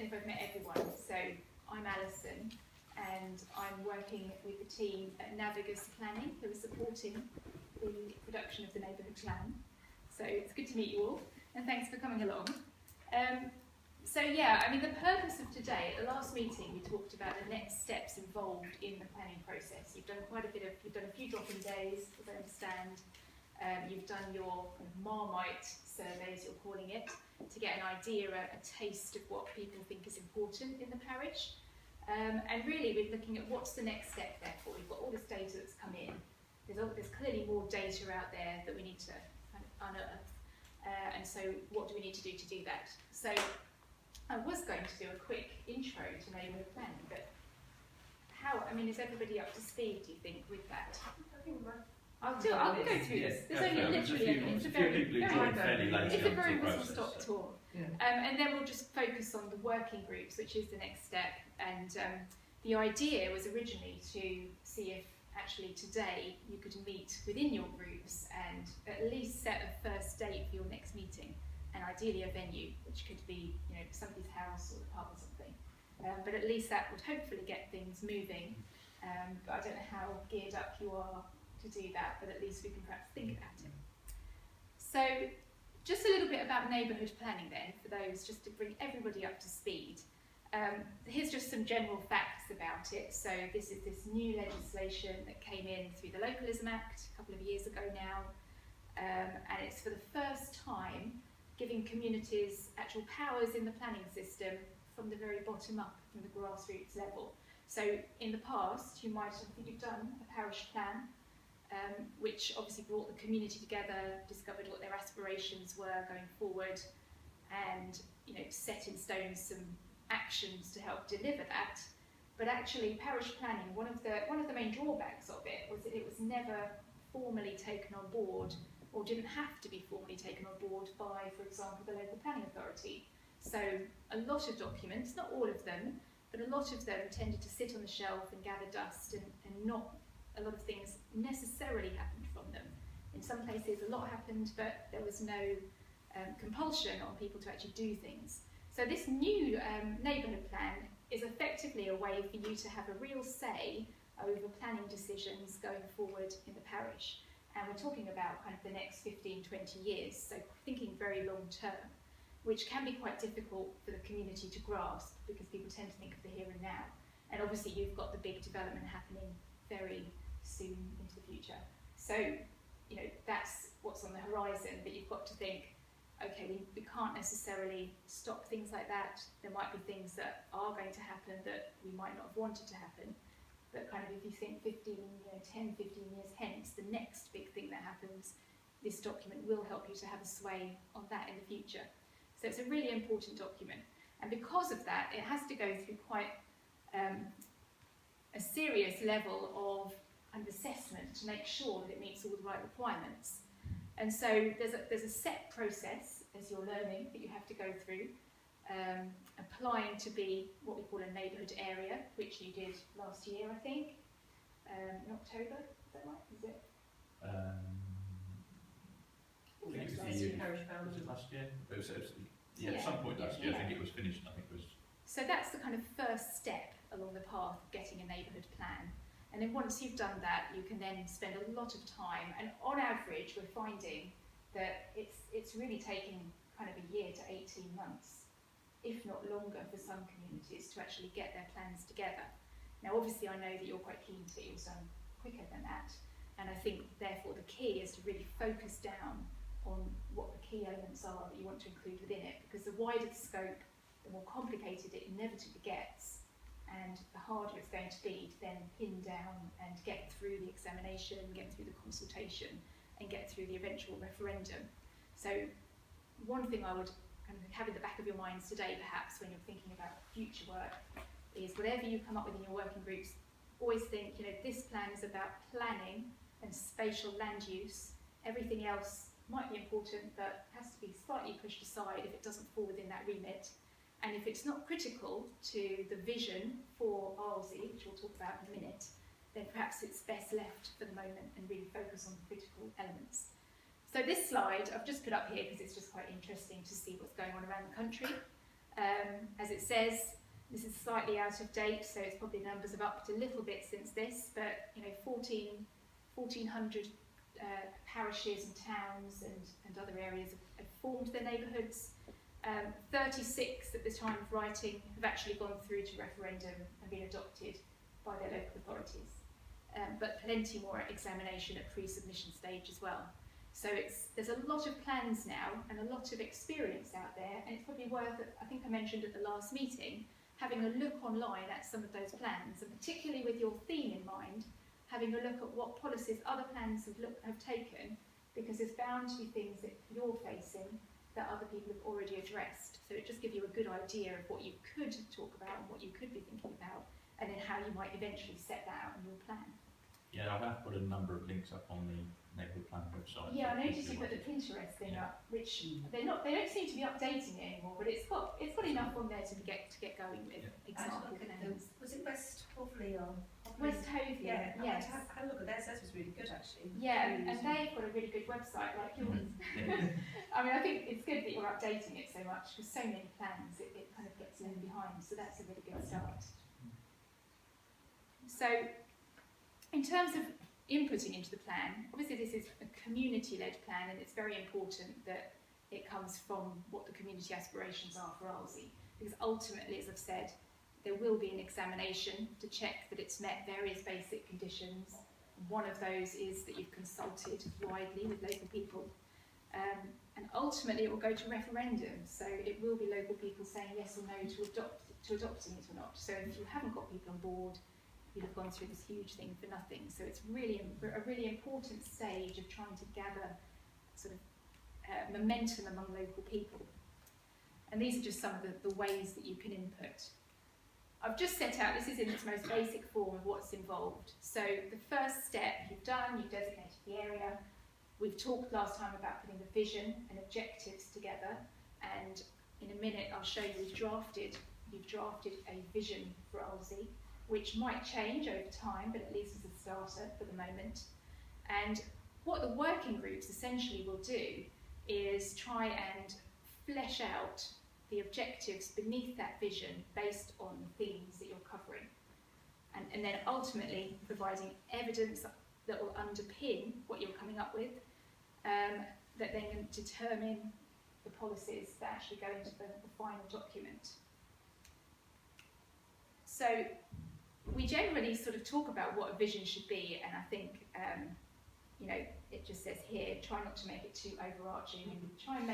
if I've met everyone. So I'm Alison, and I'm working with the team at Navigus Planning, who are supporting the production of the neighbourhood plan. So it's good to meet you all, and thanks for coming along. So yeah, I mean, the purpose of today, at the last meeting, we talked about the next steps involved in the planning process. You've done you've done a few drop-in days, as I understand. You've done your kind of Marmite surveys, you're calling it, to get an idea, a taste of what people think is important in the parish. And really, we're looking at what's the next step, therefore. We've got all this data that's come in. There's clearly more data out there that we need to kind of unearth. And so what do we need to do that? So I was going to do a quick intro to neighbourhood planning, but is everybody up to speed, do you think, with that? I'll go through this. There's only literally it's a very whistle-stop tour. Yeah. And then we'll just focus on the working groups, which is the next step. And the idea was originally to see if actually today you could meet within your groups and at least set a first date for your next meeting, and ideally a venue, which could be somebody's house or the pub or something. But at least that would hopefully get things moving. But I don't know how geared up you are to do that, but at least we can perhaps think about it. So just a little bit about neighbourhood planning then, for those, just to bring everybody up to speed. Here's just some general facts about it. So this is this new legislation that came in through the Localism Act a couple of years ago now, and it's for the first time giving communities actual powers in the planning system from the very bottom up, from the grassroots level. So in the past, I think you've done a parish plan, which obviously brought the community together, discovered what their aspirations were going forward, and set in stone some actions to help deliver that. But actually, parish planning, one of the main drawbacks of it was that it was never formally taken on board, or didn't have to be formally taken on board by, for example, the local planning authority. So a lot of documents, not all of them, but a lot of them tended to sit on the shelf and gather dust, and not a lot of things necessarily happened from them. In some places a lot happened, but there was no compulsion on people to actually do things. So this new neighbourhood plan is effectively a way for you to have a real say over planning decisions going forward in the parish. And we're talking about kind of the next 15, 20 years, so thinking very long term, which can be quite difficult for the community to grasp because people tend to think of the here and now. And obviously you've got the big development happening very soon into the future. So, that's what's on the horizon, but you've got to think, okay, we can't necessarily stop things like that. There might be things that are going to happen that we might not have wanted to happen. But kind of if you think 10, 15 years hence, the next big thing that happens, this document will help you to have a sway on that in the future. So it's a really important document. And because of that, it has to go through quite a serious level of kind of assessment to make sure that it meets all the right requirements. And so there's a set process, as you're learning, that you have to go through, applying to be what we call a neighbourhood area, which you did last year, I think, in October. Is that right? Is it? I think it was last year. Was it last year? At some point last year. I think it was finished. So that's the kind of first step along the path of getting a neighbourhood plan. And then once you've done that, you can then spend a lot of time. And on average, we're finding that it's really taking kind of a year to 18 months, if not longer, for some communities to actually get their plans together. Now, obviously, I know that you're quite keen to get yours done quicker than that. And I think, therefore, the key is to really focus down on what the key elements are that you want to include within it, because the wider the scope, the more complicated it inevitably gets, and the harder it's going to be to then pin down and get through the examination, get through the consultation, and get through the eventual referendum. So one thing I would kind of have in the back of your minds today, perhaps, when you're thinking about future work, is whatever you come up with in your working groups, always think, this plan is about planning and spatial land use. Everything else might be important, but has to be slightly pushed aside if it doesn't fall within that remit. And if it's not critical to the vision for Arlesey, which we'll talk about in a minute, then perhaps it's best left for the moment and really focus on the critical elements. So this slide I've just put up here because it's just quite interesting to see what's going on around the country. As it says, this is slightly out of date, so it's probably numbers have upped a little bit since this, but 1,400 parishes and towns and other areas have formed their neighbourhoods. 36 at the time of writing have actually gone through to referendum and been adopted by their local authorities, but plenty more at examination at pre-submission stage as well. So there's a lot of plans now and a lot of experience out there, and it's probably worth, I think I mentioned at the last meeting, having a look online at some of those plans, and particularly with your theme in mind, having a look at what policies other plans have taken, because there's bound to be things that you're facing that other people have already addressed. So it just gives you a good idea of what you could talk about and what you could be thinking about, and then how you might eventually set that out in your plan. Yeah, I have put a number of links up on the neighbourhood plan website. Yeah, I noticed you put the Pinterest thing up, which they don't seem to be updating it anymore, but it's got enough on there to get going with example plans. Was it West Hoveley or West Hoveley? Yeah, yes. I had a look at theirs. Theirs was really good actually. Yeah, really and they've got a really good website like yours. I mean, I think it's good that you're updating it so much, because so many plans it kind of gets left behind. So that's a really good start. So, in terms of inputting into the plan, obviously this is a community-led plan, and it's very important that it comes from what the community aspirations are for Arlesey, because ultimately, as I've said, there will be an examination to check that it's met various basic conditions. One of those is that you've consulted widely with local people, and ultimately it will go to referendum, so it will be local people saying yes or no to adopting it or not. So if you haven't got people on board, you'd have gone through this huge thing for nothing. So it's really a really important stage of trying to gather sort of momentum among local people. And these are just some of the ways that you can input. I've just set out, this is in its most basic form of what's involved. So the first step you've designated the area. We've talked last time about putting the vision and objectives together, and in a minute I'll show you you've drafted a vision for Arlesey, which might change over time, but at least as a starter for the moment. And what the working groups essentially will do is try and flesh out the objectives beneath that vision based on the themes that you're covering. And then ultimately providing evidence that will underpin what you're coming up with, that then determine the policies that actually go into the final document. So we generally sort of talk about what a vision should be, and I think, it just says here, try not to make it too overarching, and try and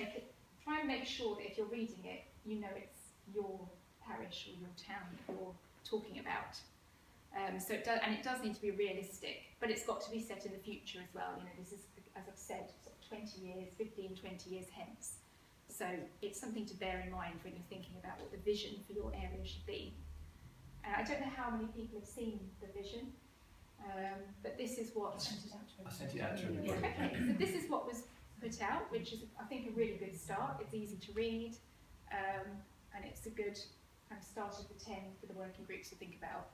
make sure that if you're reading it, you know it's your parish or your town that you're talking about. So it does need to be realistic, but it's got to be set in the future as well. This is, as I've said, sort of 20 years, 15, 20 years hence. So it's something to bear in mind when you're thinking about what the vision for your area should be. I don't know how many people have seen the vision, but this is what... I sent it out to everybody. Okay, so this is what was put out, which is, I think, a really good start. It's easy to read, and it's a good kind of start of the 10 for the working groups to think about.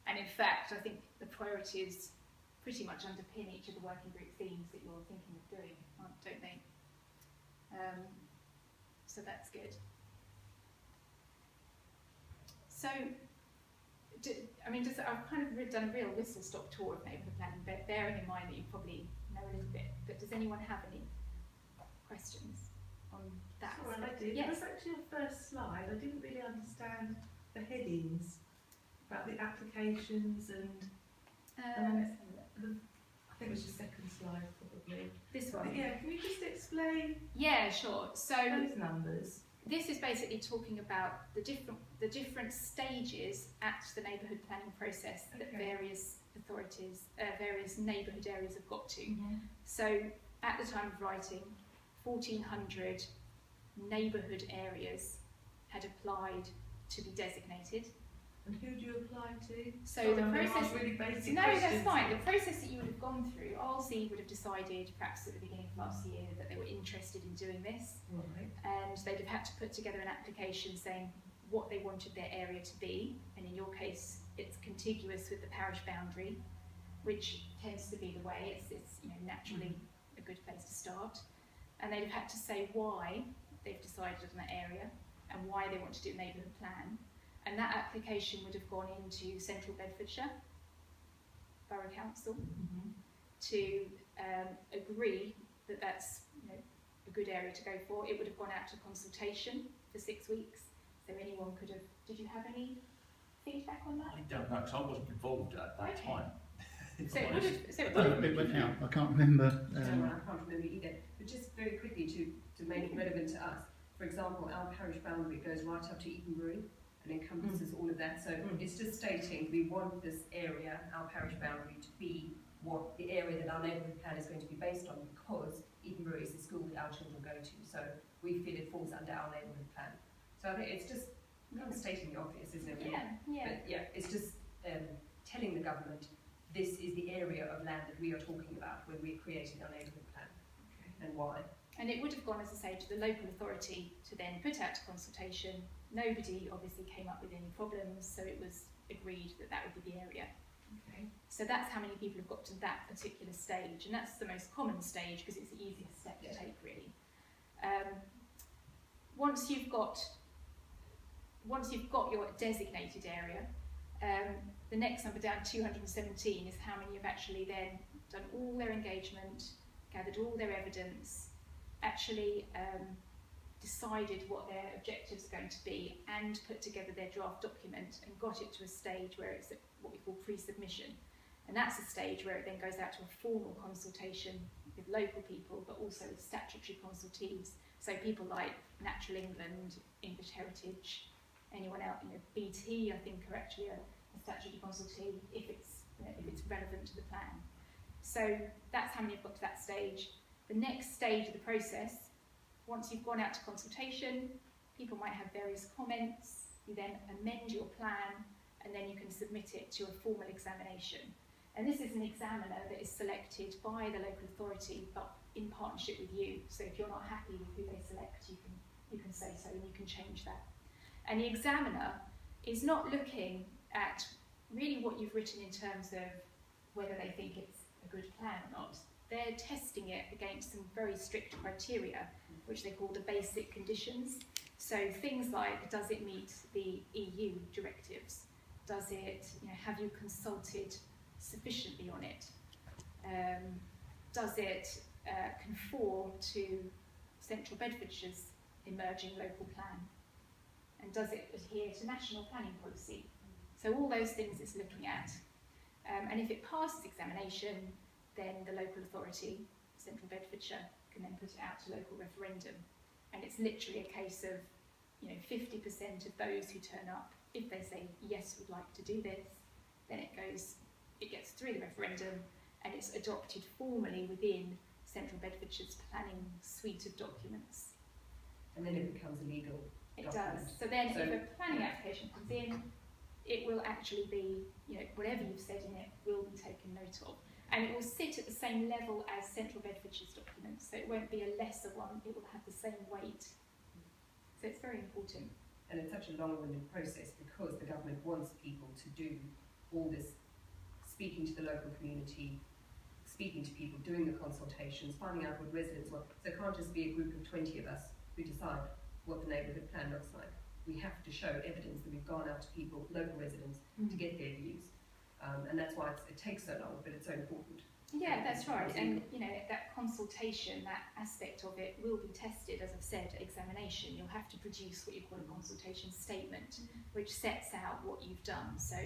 And in fact, I think the priorities pretty much underpin each of the working group themes that you're thinking of doing, don't they? So that's good. So, I've kind of done a real whistle-stop tour of neighbourhood planning, bearing in mind that you probably know a little bit, but does anyone have any questions on that? Sorry, I did. Yes. It was actually your first slide. I didn't really understand the headings about the applications and I think it was your second slide probably. This one? Yeah, can you just explain Yeah, sure. So those numbers? this is basically talking about the different stages at the neighbourhood planning process that various authorities, various neighbourhood areas have got to. So at the time of writing, 1,400 neighbourhood areas had applied to be designated. And who do you apply to? So the process... Really basic no, questions. that's fine. The process that you would have gone through, Arlesey would have decided, perhaps at the beginning of last year, that they were interested in doing this. Right. And they'd have had to put together an application saying what they wanted their area to be. And in your case, it's contiguous with the parish boundary, which tends to be the way. It's naturally a good place to start. And they'd have had to say why they've decided on that area and and why they want to do a neighbourhood plan. And that application would have gone into Central Bedfordshire Borough Council to agree that that's a good area to go for. It would have gone out to consultation for 6 weeks, so anyone could have. Did you have any feedback on that? I don't know, because I wasn't involved at that time. So it would have. It went out. I can't remember. I can't remember either. But just very quickly to make it relevant to us. For example, our parish boundary goes right up to Edenbury and encompasses all of that. So it's just stating we want this area, our parish boundary, to be what the area that our neighbourhood plan is going to be based on, because Edenbury is the school that our children go to. So we feel it falls under our neighbourhood plan. So I think it's just kind of stating the obvious, isn't it? Yeah. But it's just telling the government this is the area of land that we are talking about when we're creating our neighbourhood plan, and why. And it would have gone, as I say, to the local authority to then put out to consultation. Nobody obviously came up with any problems, so it was agreed that that would be the area. Okay. So that's how many people have got to that particular stage, and that's the most common stage because it's the easiest step to take, really. Once you've got your designated area, the next number down, 217, is how many have actually then done all their engagement, gathered all their evidence, actually decided what their objectives are going to be, and put together their draft document and got it to a stage where it's at what we call pre-submission. And that's a stage where it then goes out to a formal consultation with local people, but also with statutory consultees. So people like Natural England, English Heritage, anyone else, BT, I think, are actually a statutory consultee if it's relevant to the plan. So that's how many have got to that stage. The next stage of the process, once you've gone out to consultation, people might have various comments. You then amend your plan, and then you can submit it to a formal examination. And this is an examiner that is selected by the local authority, but in partnership with you. So if you're not happy with who they select, you can say so, and you can change that. And the examiner is not looking at really what you've written in terms of whether they think it's a good plan or not. They're testing it against some very strict criteria, which they call the basic conditions. So things like, does it meet the EU directives? Does it, have you consulted sufficiently on it? Does it conform to Central Bedfordshire's emerging local plan? And does it adhere to national planning policy? So all those things it's looking at. And if it passes examination, then the local authority, Central Bedfordshire, can then put it out to local referendum. And it's literally a case of, 50% of those who turn up, if they say, yes, we'd like to do this, then it gets through the referendum, and it's adopted formally within Central Bedfordshire's planning suite of documents. And then it becomes a legal It document. does. So then if a planning application comes in, it will actually be, whatever you've said in it will be taken note of. And it will sit at the same level as Central Bedfordshire's documents, so it won't be a lesser one, it will have the same weight. So it's very important. And it's such a long-winded process because the government wants people to do all this, speaking to the local community, speaking to people, doing the consultations, finding out what residents want. So it can't just be a group of 20 of us who decide what the neighbourhood plan looks like. We have to show evidence that we've gone out to people, local residents, to get their views. And that's why it takes so long, but it's so important. Yeah, that's right. And that consultation, that aspect of it will be tested, as I've said, at examination. You'll have to produce what you call a consultation statement, which sets out what you've done. So,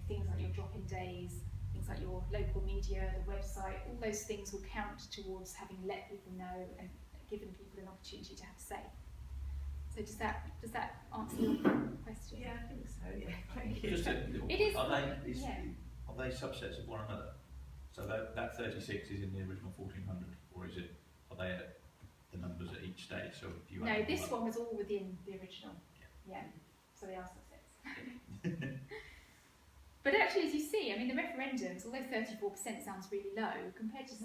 things like your drop-in days, things like your local media, the website, all those things will count towards having let people know and given people an opportunity to have a say. So does that answer your question? Yeah, I think so. Yeah, thank you. Just It is. are Yeah. they subsets of one another? So that 36 is in the original 1400, or are they at the numbers at each stage? So if you No, this one was all within the original. Yeah. So they are subsets. But actually, as you see, the referendums, although 34% sounds really low, compared to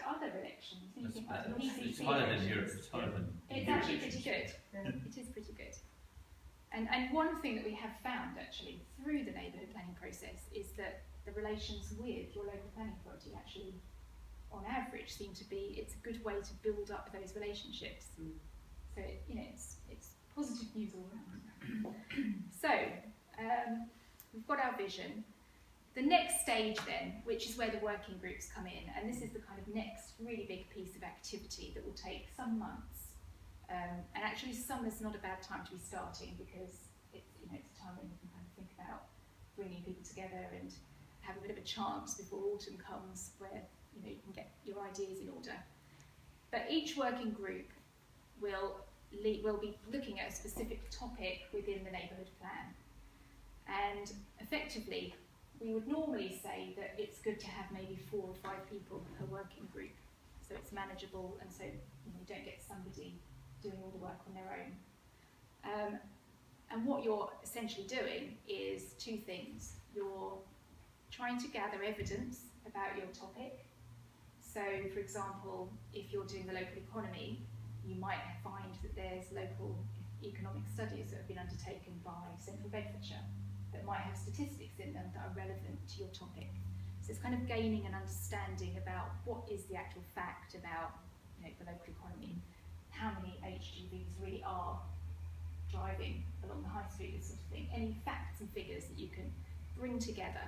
other elections, it's higher than Europe. It's higher than it's actually pretty good. It is pretty good. And one thing that we have found actually through the neighbourhood planning process is that the relations with your local planning authority actually, on average, seem to be, it's a good way to build up those relationships. So it's positive news all around. So, we've got our vision. The next stage then, which is where the working groups come in, and this is the kind of next really big piece of activity that will take some months. And actually summer's not a bad time to be starting, because it's a time when you can kind of think about bringing people together and have a bit of a chance before autumn comes, where you can get your ideas in order. But each working group will be looking at a specific topic within the neighbourhood plan. And effectively, we would normally say that it's good to have maybe 4 or 5 people per working group, so it's manageable, and so you don't get somebody doing all the work on their own. And what you're essentially doing is 2 things. You're trying to gather evidence about your topic. So, for example, if you're doing the local economy, you might find that there's local economic studies that have been undertaken by Central Bedfordshire that might have statistics in them that are relevant to your topic. So it's kind of gaining an understanding about what is the actual fact about the local economy, how many HGVs really are driving along the high street, this sort of thing. Any facts and figures that you can bring together.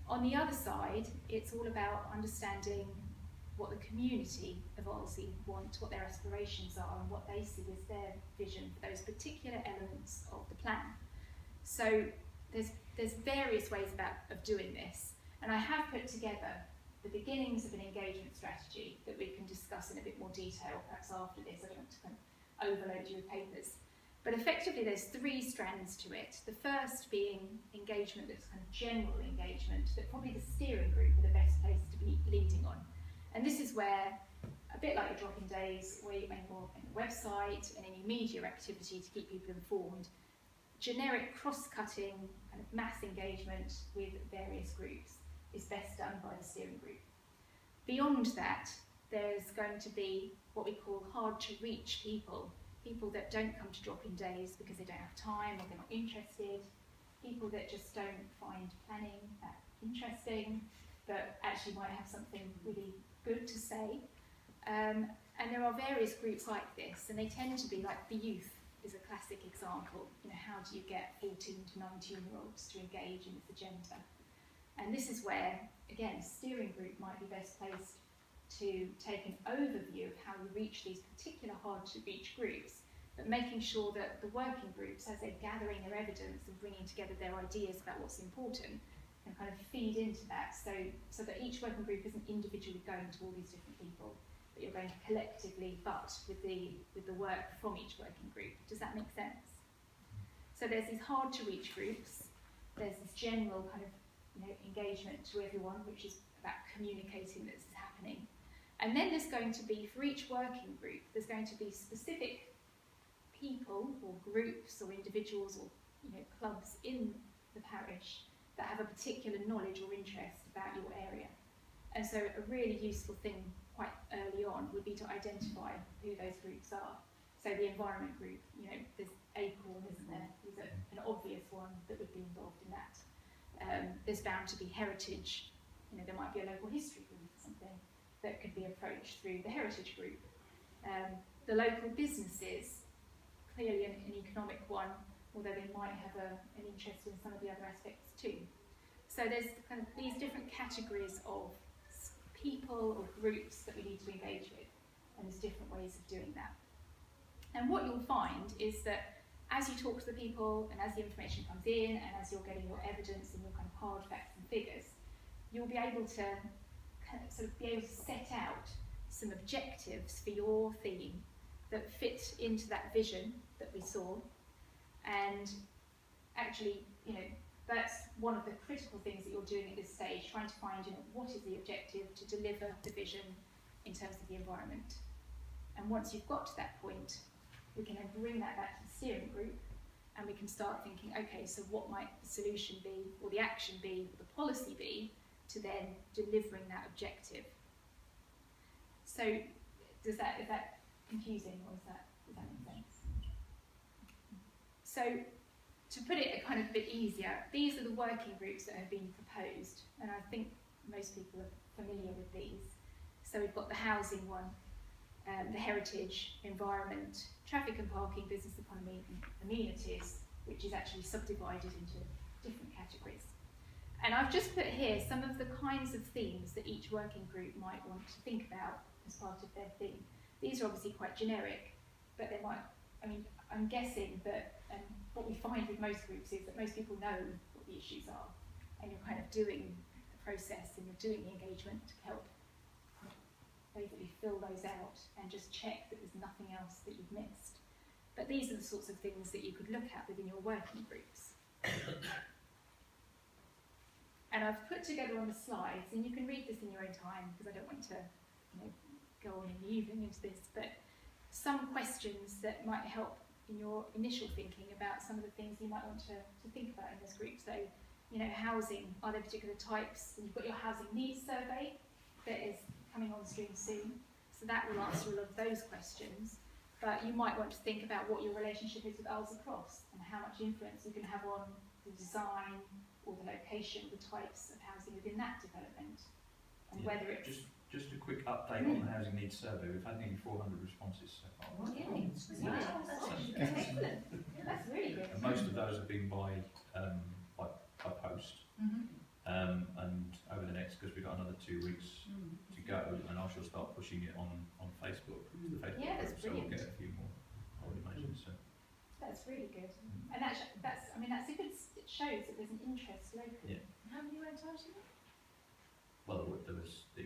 On the other side, it's all about understanding what the community of Olsey want, what their aspirations are, and what they see as their vision for those particular elements of the plan. So there's various ways of doing this, and I have put together the beginnings of an engagement strategy that we can discuss in a bit more detail, perhaps after this. I don't want to kind of overload you with papers. But effectively there's 3 strands to it. The first being engagement that's kind of general engagement, that probably the steering group are the best place to be leading on. And this is where, a bit like the drop-in days, where you involve in the website and any media activity to keep people informed, generic cross-cutting kind of mass engagement with various groups is best done by the steering group. Beyond that, there's going to be what we call hard-to-reach people. People that don't come to drop-in days because they don't have time or they're not interested, people that just don't find planning that interesting, but actually might have something really good to say. And there are various groups like this, and they tend to be like the youth is a classic example. How do you get 14 to 19-year-olds to engage in this agenda? And this is where, again, steering group might be best placed to take an overview of how we reach these particular hard-to-reach groups, but making sure that the working groups, as they're gathering their evidence and bringing together their ideas about what's important, can kind of feed into that, so that each working group isn't individually going to all these different people, but you're going collectively, but with the work from each working group. Does that make sense? So there's these hard-to-reach groups, there's this general kind of engagement to everyone, which is about communicating that this is happening. And then there's going to be, for each working group, there's going to be specific people or groups or individuals or clubs in the parish that have a particular knowledge or interest about your area. And so a really useful thing quite early on would be to identify who those groups are. So the environment group, there's Acorn, isn't there? There's an obvious one that would be involved in that. There's bound to be heritage. There might be a local history group or something that could be approached through the heritage group. The local businesses, clearly an economic one, although they might have an interest in some of the other aspects too. So there's kind of these different categories of people or groups that we need to engage with, and there's different ways of doing that. And what you'll find is that as you talk to the people and as the information comes in and as you're getting your evidence and your kind of hard facts and figures, you'll be able to set out some objectives for your theme that fit into that vision that we saw. And actually, that's one of the critical things that you're doing at this stage, trying to find what is the objective to deliver the vision in terms of the environment. And once you've got to that point, we can then bring that back to the steering group and we can start thinking, okay, so what might the solution be, or the action be, or the policy be, to then delivering that objective. So is that confusing, or does that make sense? So to put it a kind of bit easier, these are the working groups that have been proposed, and I think most people are familiar with these. So we've got the housing one, the heritage, environment, traffic and parking, business economy, and amenities, which is actually subdivided into different categories. And I've just put here some of the kinds of themes that each working group might want to think about as part of their theme. These are obviously quite generic, but they might, I mean, I'm guessing that what we find with most groups is that most people know what the issues are, and you're kind of doing the process and you're doing the engagement to help basically fill those out and just check that there's nothing else that you've missed. But these are the sorts of things that you could look at within your working groups. And I've put together on the slides, and you can read this in your own time because I don't want to go on in the evening into this, but some questions that might help in your initial thinking about some of the things you might want to think about in this group. So, housing, are there particular types? And you've got your housing needs survey that is coming on stream soon, so that will answer a lot of those questions. But you might want to think about what your relationship is with Isles Across and how much influence you can have on the design or the location, the types of housing within that development, and whether it's... Just a quick update on the housing needs survey. We've had nearly 400 responses so far. Wow, that's excellent. That's really good. And most of those have been by post. And over the next, because we've got another 2 weeks to go, and I shall start pushing it on Facebook. The Facebook that's group, so we'll brilliant. get a few more, I would imagine. So. That's really good. And that's a good, it shows that there's an interest locally. Yeah. How many went out in it? Well, it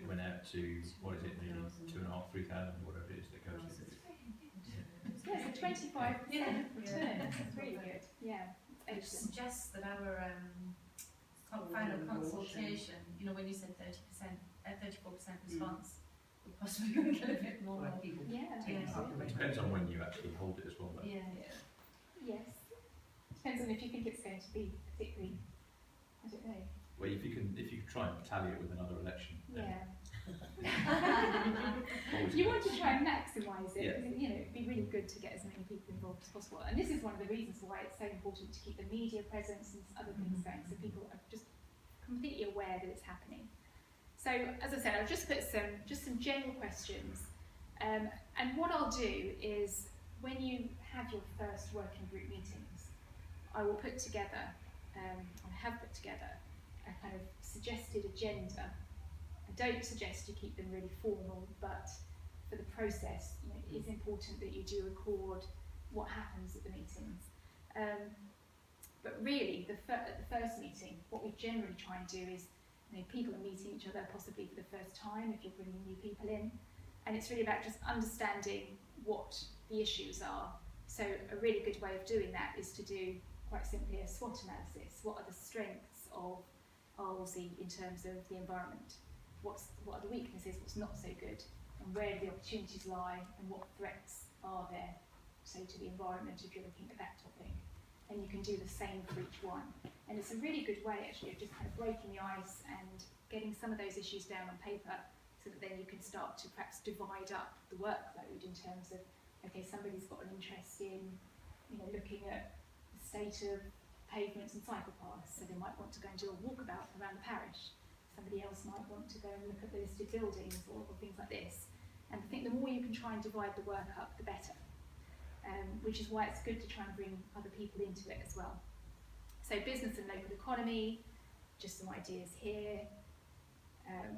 went out to, what is it, nearly 2,500, 3,000, whatever it is that goes to. Yeah, it's a 25% return. That's really good. Yeah, Which excellent. suggests that our final consultation, when you said 34% response, we're possibly going to get a bit more. Yeah, Yeah. It depends on when you actually hold it as well. Though. Yeah. yes. Depends on if you think it's going to be particularly, I don't know. Well, if you can try and tally it with another election. Yeah. Always You good. want to try and maximise it, Yeah. because it'd be really good to get as many people involved as possible. And this is one of the reasons why it's so important to keep the media presence and other things going, so people are just completely aware that it's happening. So, as I said, I've just put some general questions, and what I'll do is when you have your first working group meetings, I will put together, I have put together a kind of suggested agenda. I don't suggest you keep them really formal, but for the process, it is important that you do record what happens at the meetings. But really, at the first meeting, what we generally try and do is, people are meeting each other possibly for the first time if you're bringing new people in, and it's really about just understanding what the issues are. So a really good way of doing that is to do, quite simply, a SWOT analysis. What are the strengths of Arlesey in terms of the environment? What are the weaknesses, what's not so good, and where do the opportunities lie, and what threats are there, say, to the environment if you're looking at that topic. And you can do the same for each one. And it's a really good way, actually, of just kind of breaking the ice and getting some of those issues down on paper, so that then you can start to perhaps divide up the workload in terms of, okay, somebody's got an interest in, looking at the state of pavements and cycle paths, so they might want to go and do a walkabout around the parish. Somebody else might want to go and look at the listed buildings or things like this. And I think the more you can try and divide the work up, the better. Which is why it's good to try and bring other people into it as well. So business and local economy, just some ideas here,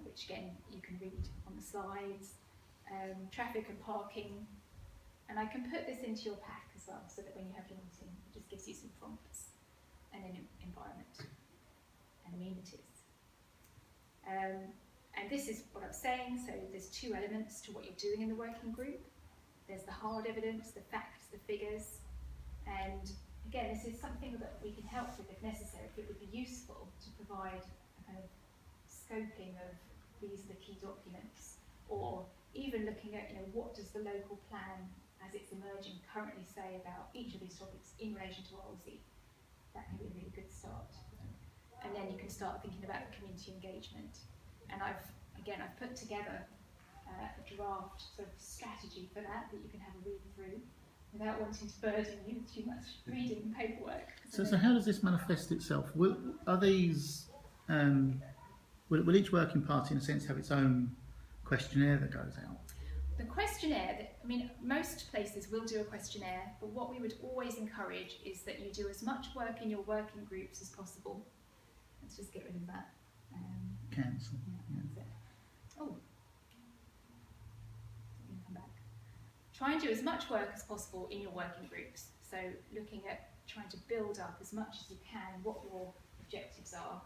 which again you can read on the slides. Traffic and parking, and I can put this into your pack as well, so that when you have your meeting, it just gives you some prompts. And then environment and amenities. And this is what I'm saying, so there's two elements to what you're doing in the working group. There's the hard evidence, the facts, the figures, and again, this is something that we can help with if necessary, if it would be useful to provide a kind of scoping of these are the key documents, or even looking at, what does the local plan as it's emerging currently say about each of these topics in relation to Arlesey. That can be a really good start. And then you can start thinking about the community engagement. And I've put together a draft sort of strategy for that you can have a read through without wanting to burden you with too much reading and paperwork. So how does this manifest itself? Will each working party in a sense have its own questionnaire that goes out? the questionnaire, I mean, most places will do a questionnaire, but what we would always encourage is that you do as much work in your working groups as possible. Let's just get rid of that. Cancel. Yeah, that's it. Oh. Come back. Try and do as much work as possible in your working groups. So looking at trying to build up as much as you can what your objectives are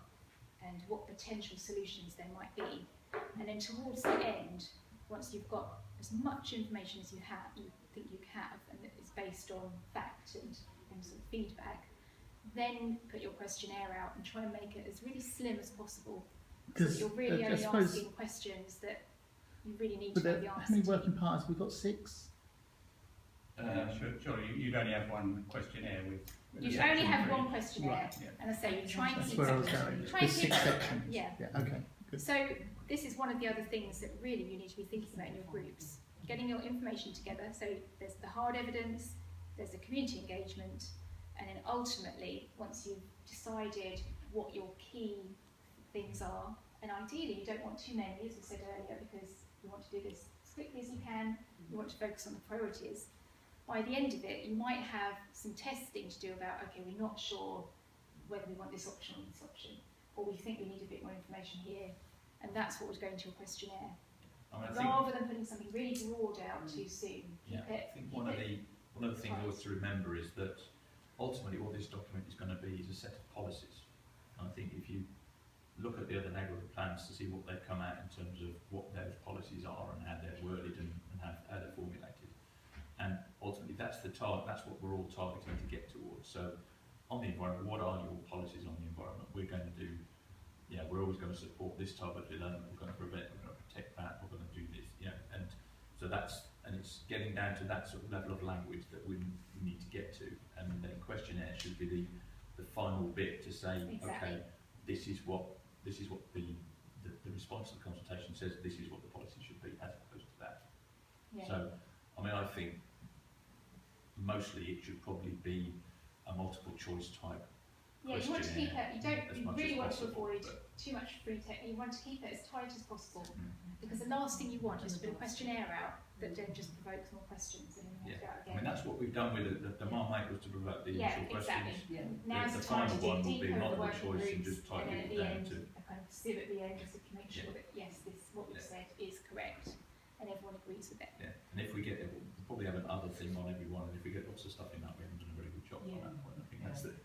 and what potential solutions there might be. And then towards the end, once you've got as much information as you think you have, and that is based on fact and sort of feedback, then put your questionnaire out and try and make it as really slim as possible. So that you're really only asking questions that you really need to know the answer how many to. working parties have we got? 6? Sure, you'd only have one questionnaire with. You only have one questionnaire, Right, yeah. and I say you try and That's keep where I was it. going. Try and There's keep 6 it. sections. Yeah. Okay. Good. So this is one of the other things that really you need to be thinking about in your groups. Getting your information together. So there's the hard evidence, there's the community engagement, and then ultimately, once you've decided what your key things are, and ideally you don't want too many, as we said earlier, because you want to do this as quickly as you can, you want to focus on the priorities. By the end of it, you might have some testing to do about, okay, we're not sure whether we want this option or this option, or we think we need a bit more information here, and that's what would go into a questionnaire. I mean, Rather than putting something really broad out too soon. Yeah, Keep it, I think one of the things always to remember is that ultimately what this document is going to be is a set of policies. And I think if you look at the other neighbourhood plans to see what they've come out in terms of what those policies are and how they're worded and how they're formulated, and ultimately that's what we're all targeting to get towards. So on the environment, what are your policies on the environment? We're going to do, we're always going to support this type of development, we're going to protect that, we're going to do this, and so it's getting down to that sort of level of language that we need to get to, and then questionnaire should be the final bit to say, Exactly. okay, this is what the response to the consultation says, this is what the policy should be, as opposed to that. yeah. So, I mean, I think mostly it should probably be a multiple choice type. Yeah, you want to keep it, as you much really as want to possible, avoid but- too much free text. You want to keep it as tight as possible, because the last thing you want is to put a questionnaire out that then just provokes more questions and then you have to go out I again. mean, that's what we've done with the Marmite was to provoke the Yeah, initial exactly. questions. Yeah. Now's the the time to final one dig will be deeper in the multiple working choice and groups, just and then tighten at it the down end, to. a kind of sieve at the end, just to make sure Yeah. that yes, this what we've Yeah. said is correct, and everyone agrees with it. Yeah, and if we get, we'll probably have another thing on every one, and if we get lots of stuff in that, we haven't done a very good job on Yeah. that point. I think that's it.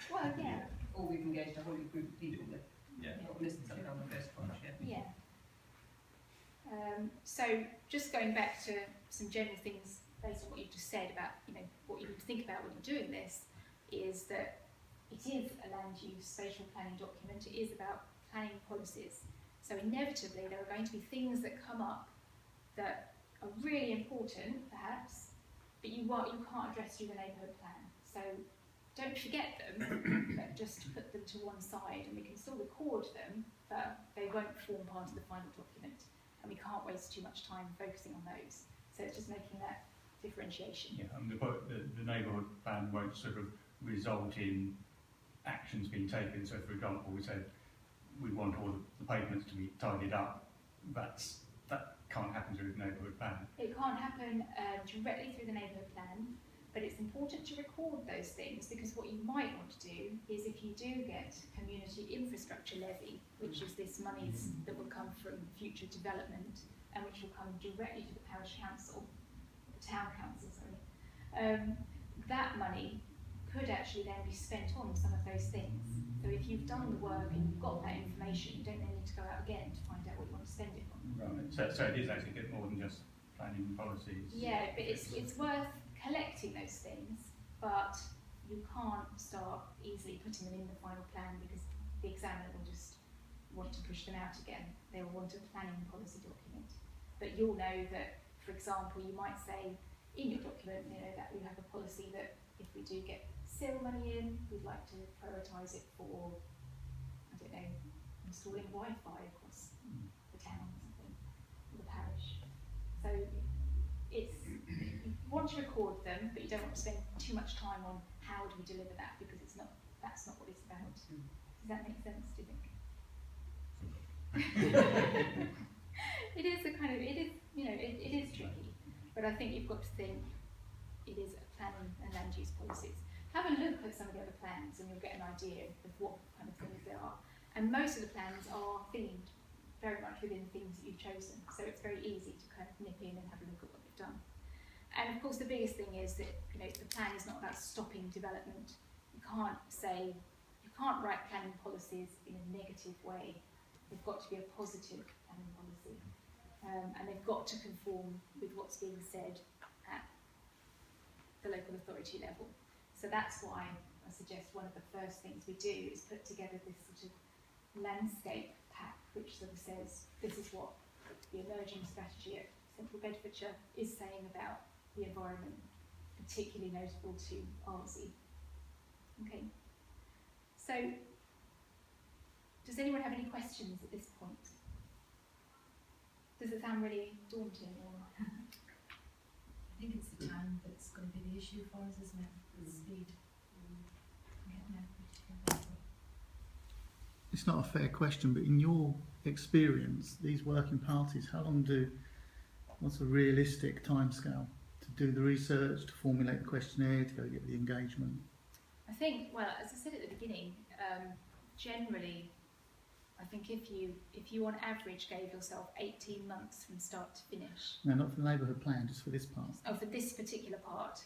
Well, yeah, Or we've engaged a whole group of people that Yeah. not necessarily on the first one, yeah. yeah. So just going back to some general things based on what you've just said about, what you need to think about when you're doing this, is that it is a land use spatial planning document. It is about planning policies. So inevitably there are going to be things that come up that are really important, perhaps, but you can't address through the neighbourhood plan. So don't forget them, but just put them to one side, and we can still record them, but they won't form part of the final document, and we can't waste too much time focusing on those. So it's just making that differentiation. Yeah, and the neighbourhood plan won't sort of result in actions being taken. So, for example, we said we want all the pavements to be tidied up. That can't happen through the neighbourhood plan. It can't happen directly through the neighbourhood plan, but it's important to record those things, because what you might want to do is, if you do get community infrastructure levy, which is this money that will come from future development and which will come directly to the parish council, the town council, that money could actually then be spent on some of those things. So if you've done the work and you've got that information, you don't then need to go out again to find out what you want to spend it on. Right. So it is actually a bit more than just planning policies. Yeah, but it's worth collecting those things, but you can't start easily putting them in the final plan, because the examiner will just want to push them out again. They will want a planning policy document. But you'll know that, for example, you might say in your document, that we have a policy that if we do get SIL money in, we'd like to prioritise it for, installing Wi-Fi across the town or something, or the parish. So you want to record them, but you don't want to spend too much time on how do we deliver that, because that's not what it's about. Does that make sense, do you think? it is a kind of, it is, you know, it is tricky, but I think you've got to think it is a planning and land use policies. Have a look at some of the other plans and you'll get an idea of what kind of things there are. And most of the plans are themed very much within the themes that you've chosen, so it's very easy to kind of nip in and have a look at what they've done. And of course the biggest thing is that, you know, the plan is not about stopping development. You can't say, you can't write planning policies in a negative way. They've got to be a positive planning policy. And they've got to conform with what's being said at the local authority level. So that's why I suggest one of the first things we do is put together this sort of landscape pack, which sort of says this is what the emerging strategy at Central Bedfordshire is saying about the environment, particularly notable to Ardsey. Okay. So, does anyone have any questions at this point? Does it sound really daunting? Or I think it's the time that's going to be the issue for us, isn't it? The speed. It's not a fair question, but in your experience, these working parties, what's a realistic timescale to do the research, to formulate the questionnaire, to go get the engagement? I think, well, as I said at the beginning, generally, I think if you on average gave yourself 18 months from start to finish. No, not for the neighbourhood plan, just for this part. Oh, for this particular part.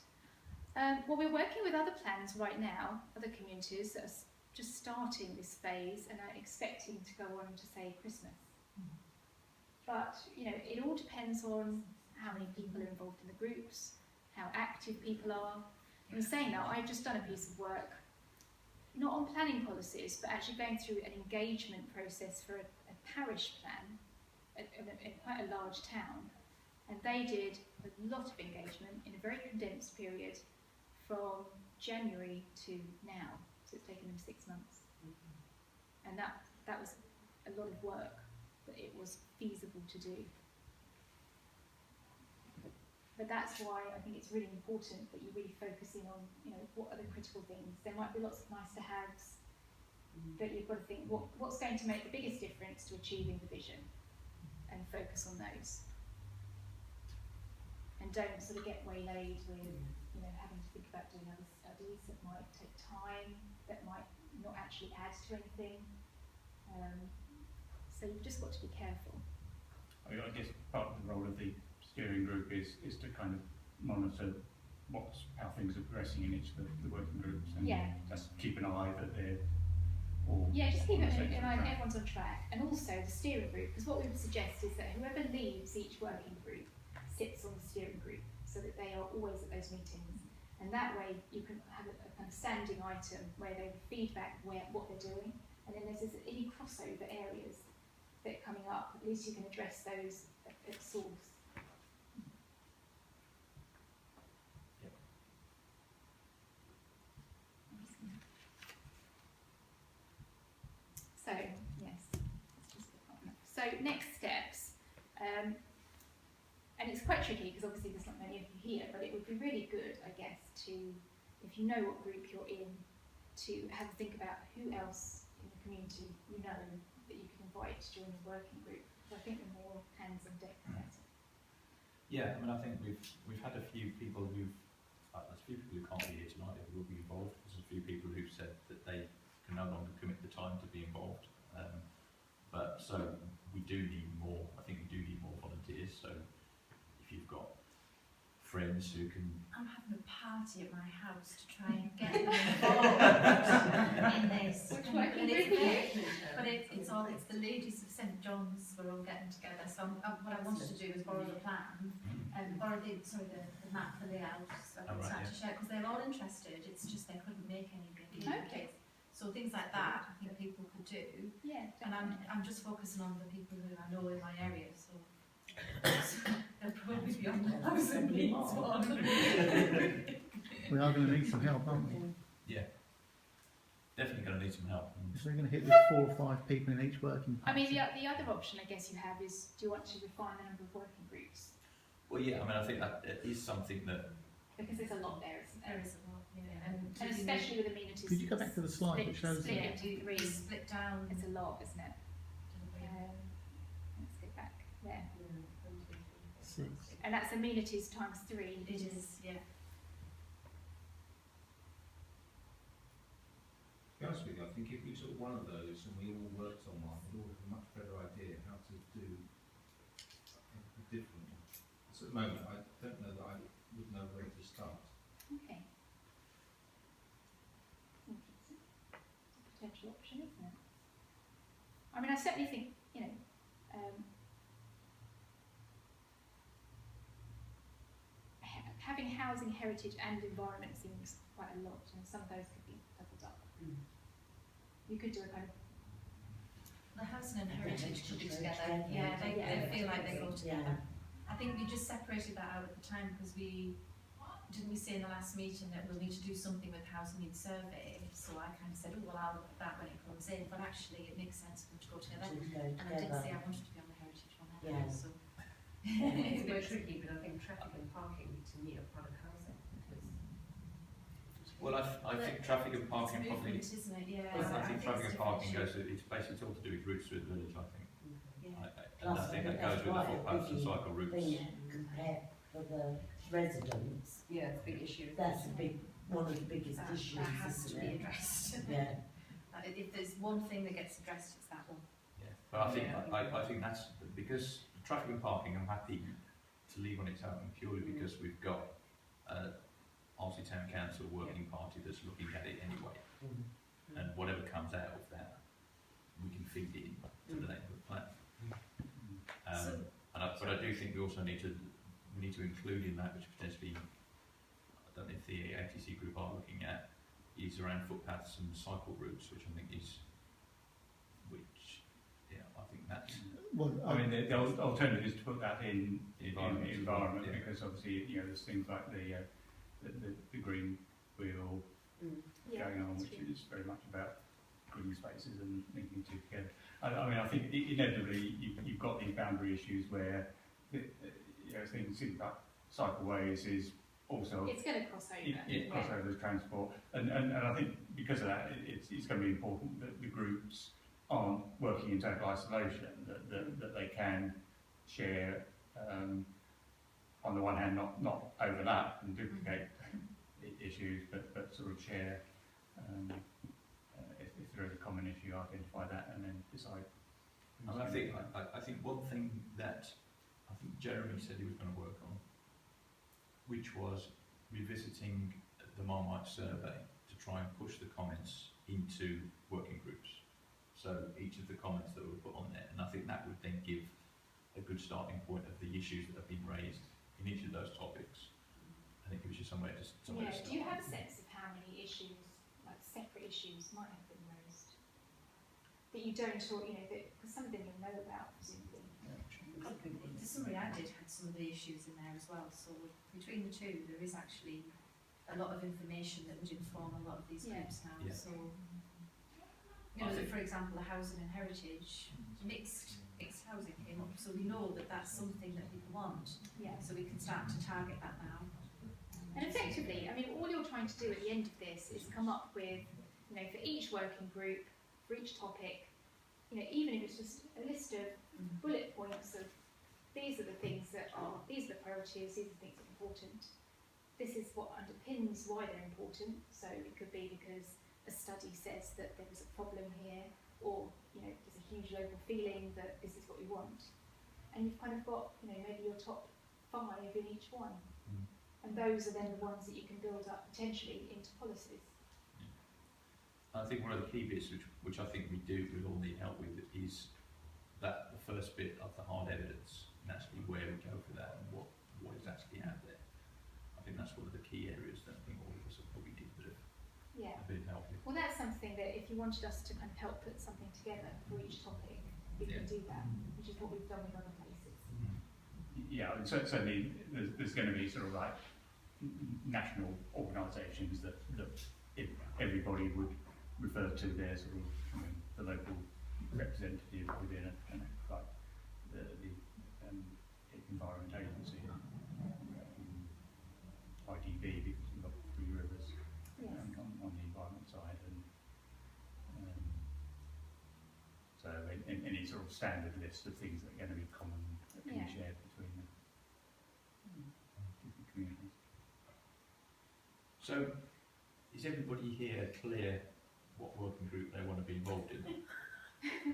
Well, we're working with other plans right now, other communities that are just starting this phase and are expecting to go on to, say, Christmas. But, you know, it all depends on how many people are involved in the groups, how active people are. In saying that, I've just done a piece of work, not on planning policies, but actually going through an engagement process for a parish plan in quite a large town. And they did a lot of engagement in a very condensed period from January to now. So it's taken them 6 months. And that was a lot of work, but it was feasible to do. But that's why I think it's really important that you really focus in on, you know, what are the critical things. There might be lots of nice to haves, but you've got to think what's going to make the biggest difference to achieving the vision, and focus on those. And don't sort of get waylaid with, you know, having to think about doing other studies that might take time, that might not actually add to anything. So you've just got to be careful. I guess part of the role of the steering group is to kind of monitor how things are progressing in each of the working groups, and just keep an eye that they're all just keep it in mind that track. everyone's on track, and also the steering group, because what we would suggest is that whoever leaves each working group sits on the steering group, so that they are always at those meetings, and that way you can have a kind of standing item where they feedback what they're doing, and then there's any crossover areas that are coming up, at least you can address those at source. So, yes. So, next steps. And it's quite tricky because obviously there's not many of you here, but it would be really good, I guess, if you know what group you're in, to have a think about who else in the community you know that you can invite to join the working group. So I think the more hands on deck, the better. Yeah, I mean, I think we've had a few people there's a few people who can't be here tonight who will be involved. There's a few people who've said that they can no longer commit the time to be involved. But so we do need more. I think we do need more volunteers. So if you've got friends who can, I'm having a party at my house to try and get them involved in this. Which working And group are you? But it's the ladies of St John's, we're all getting together. So what I wanted to do is borrow the plan and borrow the map, the layout, so I can start to share, because they're all interested. It's just they couldn't make anything. Okay. So things like that, I think people could do. Yeah, And I'm just focusing on the people who I know in my area, so they'll probably be on the housing needs one. We are going to need some help, aren't we? definitely going to need some help. So we're going to hit with 4 or 5 people in each working I party. mean, the other option I guess you have is, do you want to refine the number of working groups? Well, yeah, I mean, I think that is something that, Because there's a lot there, isn't There there? is a lot, yeah. And especially with amenities. Could you go back to the slide that shows split it? into 3. Split down. It's a lot, isn't it? Let's get back there. 6. And that's amenities times 3. It is, yeah. To be honest with you, I think if we took one of those and we all worked on one, we'd all have a much better idea how to do a different one. So at the moment, I don't know that I would know where to start. Okay. Interesting. It's a potential option, isn't it? I mean, I certainly think, you know, having housing, heritage and environment seems quite a lot, and some of those could be doubled up. You could do a kind of... The housing and heritage could be together. Yeah, they feel like they go together. I think we just separated that out at the time because we say in the last meeting that we'll need to do something with housing needs survey. So I kind of said, oh well, I'll look at that when it comes in. But actually, it makes sense for them to go together. And I did say I wanted to be on the heritage one. Yeah. So It's a bit tricky, but I think traffic and parking to me are part of housing. Well, I think traffic and parking probably. Movement, isn't it? Yeah. I think traffic and parking goes. it's basically all to do with routes through the village. I think. Yeah. And I think that goes with the footpaths and cycle routes. Compared for the residents, Yeah, it's a big issue. that's one of the biggest That issues, has to isn't be it? addressed. Yeah. If there's one thing that gets addressed, it's that one. Yeah, but I think I think that's because traffic and parking. I'm happy to leave on its own purely because we've got Arlesey Town Council working party that's looking at it anyway, and whatever comes out of that, we can feed in to the neighbourhood plan. But I do think we also need to include in that, which potentially I don't know if the ATC group are looking at, is around footpaths and cycle routes, which I think is, I think that's. Well, I mean, the alternative is to put that in environment Yeah. because obviously, you know, there's things like the green wheel going on, which is very much about green spaces and linking two together. I mean, I think inevitably you've got these boundary issues where, you know, things like cycleways is also It's going to cross over. crossover with transport, and I think because of that, it's going to be important that the groups aren't working in total isolation, that they can share, on the one hand, not overlap and duplicate issues, but sort of share, if there is a common issue, identify that and then decide. And I think one thing that I think Jeremy said he was going to work on, which was revisiting the Marmite survey to try and push the comments into working groups. So each of the comments that were put on there, and I think that would then give a good starting point of the issues that have been raised in each of those topics. I think it was just somewhere to start. Do you have a sense of how many issues, like separate issues, might have been raised that you don't, or because some of them you'll know about presumably. The summary I did had some of the issues in there as well, so between the two there is actually a lot of information that would inform a lot of these groups now. Yeah. So, for example, the housing and heritage, mixed housing came up, so we know that that's something that people want. Yeah. So we can start to target that now. And effectively, I mean, all you're trying to do at the end of this is come up with, for each working group, for each topic, even if it's just a list of bullet points of these are the things these are the priorities, these are the things that are important. This is what underpins why they're important. So it could be because a study says that there is a problem here, or there's a huge local feeling that this is what we want. And you've kind of got, maybe your top 5 in each one. And those are then the ones that you can build up potentially into policies. I think one of the key bits which I think we'll all need help with is that the first bit of the hard evidence, and actually where we go for that and what is actually out there. I think that's one of the key areas that I think all of us will probably need a bit of help with. Well, that's something that if you wanted us to kind of help put something together for each topic, we can do that, which is what we've done with other places. Yeah, and certainly there's going to be sort of like national organisations that if everybody would refer to their sort of the local representative within like the Environment Agency, IDB, because we've got 3 rivers on the environment side, and so any sort of standard list of things that are going to be common that can be shared between them. communities. So, is everybody here clear what working group they want to be involved in?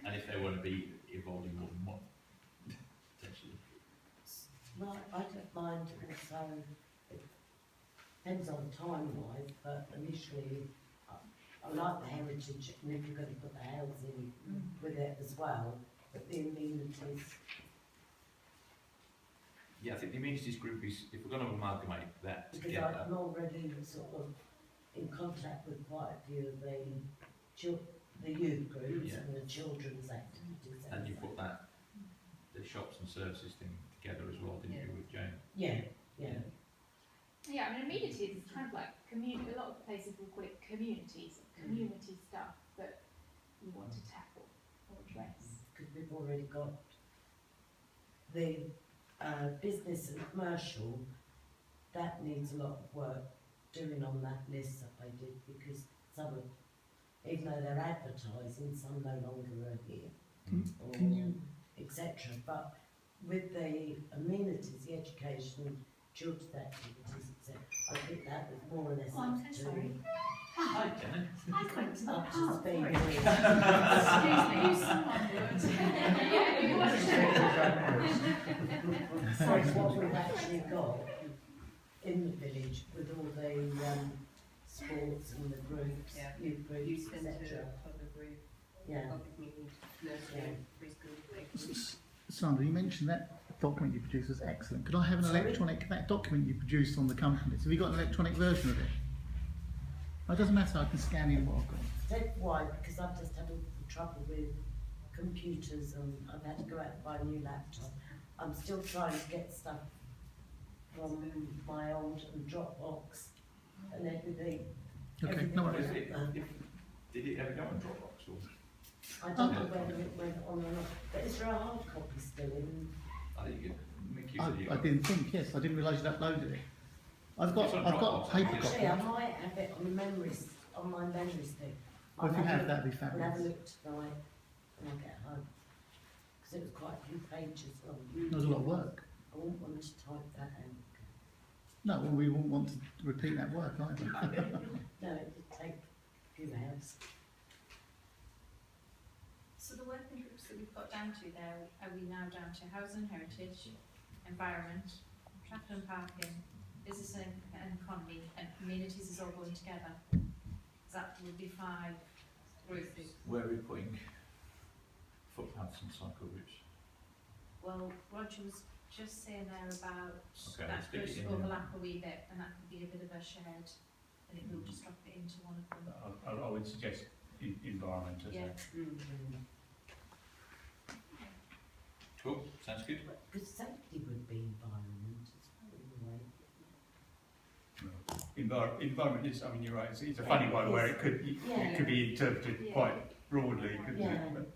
And if they want to be involved in more than one, potentially? Well, I don't mind also, it depends on time-wise, but initially, I like the heritage, and if you're going to put the housing with it as well, but the amenities. Yeah, I think the amenities group is, if we're going to amalgamate that Because together, I'm already sort of in contact with quite a few of the youth groups Yeah. and the children's activities. and you put that, the shops and services thing together as well, didn't you, with Jane? Yeah, yeah. Yeah, I mean, amenities is kind of like community. A lot of places will call it communities, community stuff that you want to tackle or address. Because we've already got the business and commercial, that needs a lot of work doing on that list that I did, because some of, even though they're advertising, some no longer are here, Can you, etc. But with the amenities, the education, children's activities, etc., I think that was more or less Oh, I'm up so to- sorry. Hi, Janet. I went to the up to park. being Sorry. with- Excuse me, someone would. Yeah, you want So what we've actually got in the village with all the sports and the groups, Yeah. youth groups, Youth etc. centre, public group, Yeah. public meeting, nursery, preschool, playground. Sandra, you mentioned that document you produced was excellent. Could I have an Sorry? electronic, that document you produced on the companies, have you got an electronic version of it? Oh, it doesn't matter, I can scan in what I've got. Take why? Because I've just had all the trouble with computers and I've had to go out and buy a new laptop. I'm still trying to get stuff from my old Dropbox and everything. Okay, no worries. Is it, did it ever go on Dropbox or? I don't know whether it went on or not, but is there a hard copy still in? I think you make use of I didn't think, yes, I didn't realise you'd uploaded it. I've got It's on a Dropbox. paper Actually, I copy. might have it on on my memory stick. Well, if you I'll have, a that'd be look- I'll have a fabulous. look tonight when I get home. Because it was quite a few pages long. There was a lot of work. I wouldn't want to type that out. No, well, we wouldn't want to repeat that work either. No, it did take a few hours. So the working groups that we've got down to there, are we now down to housing and heritage, environment, traffic and parking, business and economy, and communities is all going together? That would be 5 groups. Where are we putting footpaths and cycle routes? Well, Roger was just saying there about Okay, that let's stick could it in there. overlap a wee bit, and that could be a bit of a shared, and it will just drop it into one of them. I would suggest environment as Yeah. Cool, sounds good. Because safety would be environment as well, in a way. environment is, I mean, you're right, it's a funny one where it could be interpreted Yeah. quite broadly, couldn't Yeah. it? But,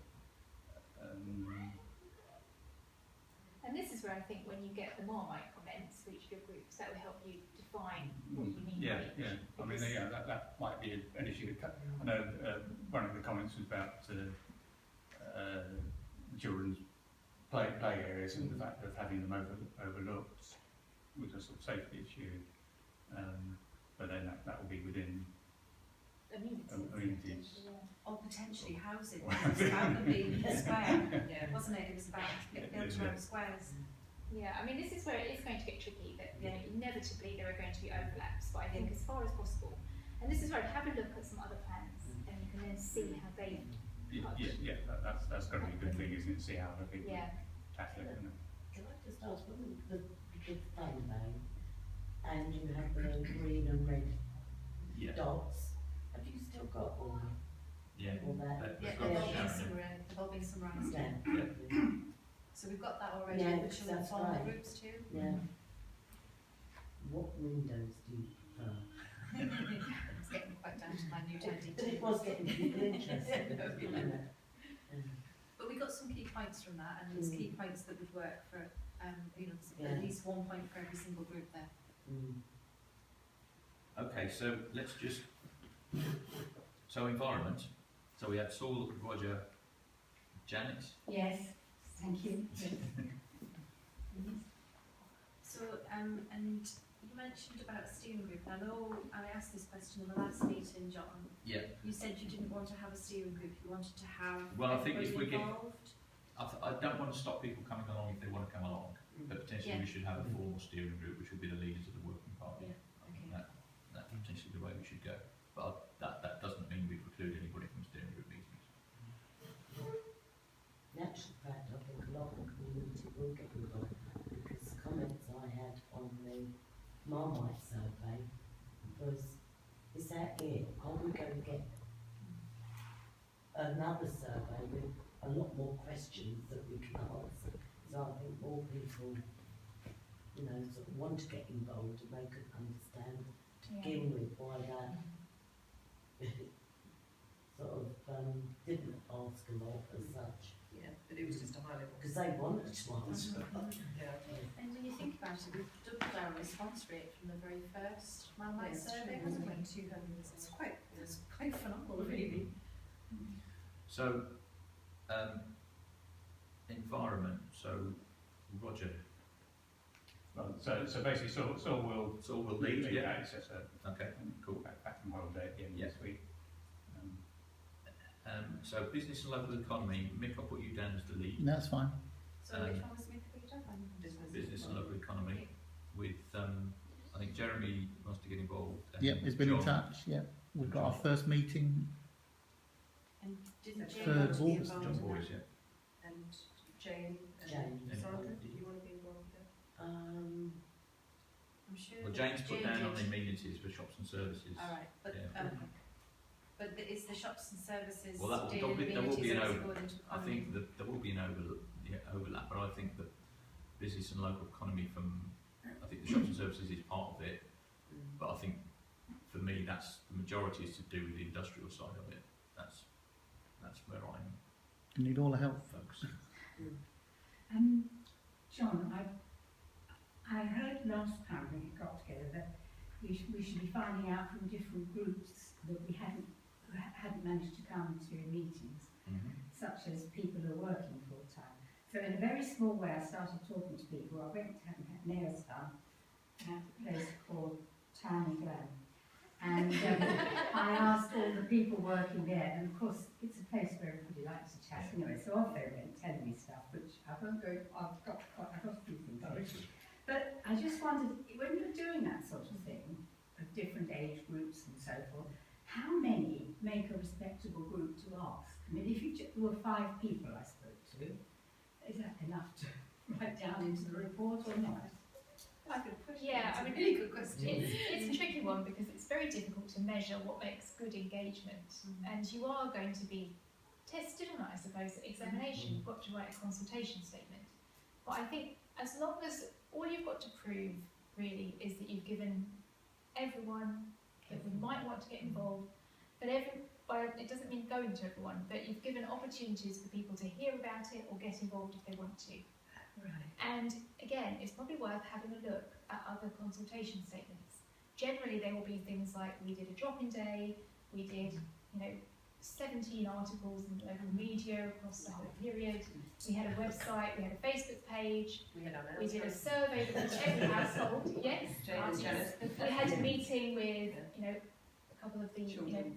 And this is where I think when you get the Marmite comments for each of your groups, that will help you define what you mean. yeah, by each. yeah, I mean, Because- yeah, that might be an issue. I know one of the comments was about the children's play areas and the fact of having them overlooked was a sort of safety issue. But then that will be within amenities. Yeah. Or potentially housing, it was about the being square, Yeah. wasn't it? It was about built around squares. Yeah, I mean, this is where it is going to get tricky, that you know, inevitably there are going to be overlaps, but I think as far as possible, and this is where I'd have a look at some other plans, and you can then see how they, Yeah, that's got to be a good thing, isn't it? See how the people yeah. tackle it. Isn't it? Can I just ask, when the big fan bang, and you have the green and red Yeah, dots, have you still got all yeah. that? Yeah, We've got they've all been summarised. Yeah. So we've got that already, Yeah, which will that's inform the right. groups too. Yeah. What windows do you prefer? It's getting quite down to minute But detail. it was getting people interested. wasn't it? But we got some key points from that, and there's key points that would work for, you know, there's Yeah. at least 1 point for every single group there. Okay, so let's just, so environment, so we had Saul, Roger, Janet, Yes, thank you. So, and mentioned about steering group, and I know I asked this question in the last meeting, John. Yeah. You said you didn't want to have a steering group, you wanted to have Well, I think if we everybody get- involved. I don't want to stop people coming along if they want to come along, but potentially Yeah. we should have a formal steering group, which would be the leaders of the working party. Yeah, okay. That's potentially the way we should go. But that doesn't mean we preclude anybody from steering group meetings. In actual fact, I think a lot of the community will get involved because the comments I had on the Marmite survey was, is that it? Are we going to get another survey with a lot more questions that we can answer? So I think more people, you know, sort of want to get involved and they could understand to begin with why that sort of didn't ask a lot as such. Yeah, but it was just a high level. Because they wanted to answer. Yeah. And when you think about it, we've doubled our response rate from the very first Marmite Yes, survey, true. wasn't it? 200. It's quite phenomenal, really. So, environment. So, Roger. Well, so basically, Saul will So we'll lead. Yeah. access Okay. Cool. back from holiday at the end of this week. So business and local economy. Mick, I'll put you down as the lead. That's fine. So which one was Mick Peter? Business and local economy. With I think Jeremy wants to get involved. and Yep, he's been in John. touch. Yep, we've got our first meeting. And didn't Jane Third want of to be August, involved John in Boys, that? yeah. And Jane and Jane. Sandra, did you want to be involved there? I'm sure. Well, that Jane's put Jane down on did. the amenities for shops and services. All right, but Yeah. but it's the shops and services. Well, that will- dealing there will be amenities an as over- according to I economy. think that there will be an overlap, but I think that business and local economy I think the shops and services is part of it, but I think for me that's the majority is to do with the industrial side of it. That's where I'm You need all the help. focusing. John, I heard last time when we got together that we should be finding out from different groups that we hadn't managed to come to meetings, such as people who are working full time. So in a very small way, I started talking to people. I went to have nails done at a place called Tiny Glen. And I asked all the people working there, and of course it's a place where everybody likes to chat anyway, so off they went telling me stuff, which I won't go, I've got a few things to say. But I just wondered, when you're doing that sort of thing, of different age groups and so forth, how many make a respectable group to ask? I mean, if there were 5 people I spoke to, is that enough to write down into the report or not? Yeah, I mean, really good question. it's a tricky one because it's very difficult to measure what makes good engagement, and you are going to be tested on it, I suppose, at examination. You've got to write a consultation statement. But I think as long as all you've got to prove really is that you've given everyone that might want to get involved, but it doesn't mean going to everyone, but you've given opportunities for people to hear about it or get involved if they want to. Right. And again, it's probably worth having a look at other consultation statements. Generally, there will be things like we did a drop-in day, we did, 17 articles in local media across the whole period. We had a website, we had a Facebook page, We had our we did a survey that was every household. Yes, Jane and Janet. we had a meeting with, a couple of the, Children.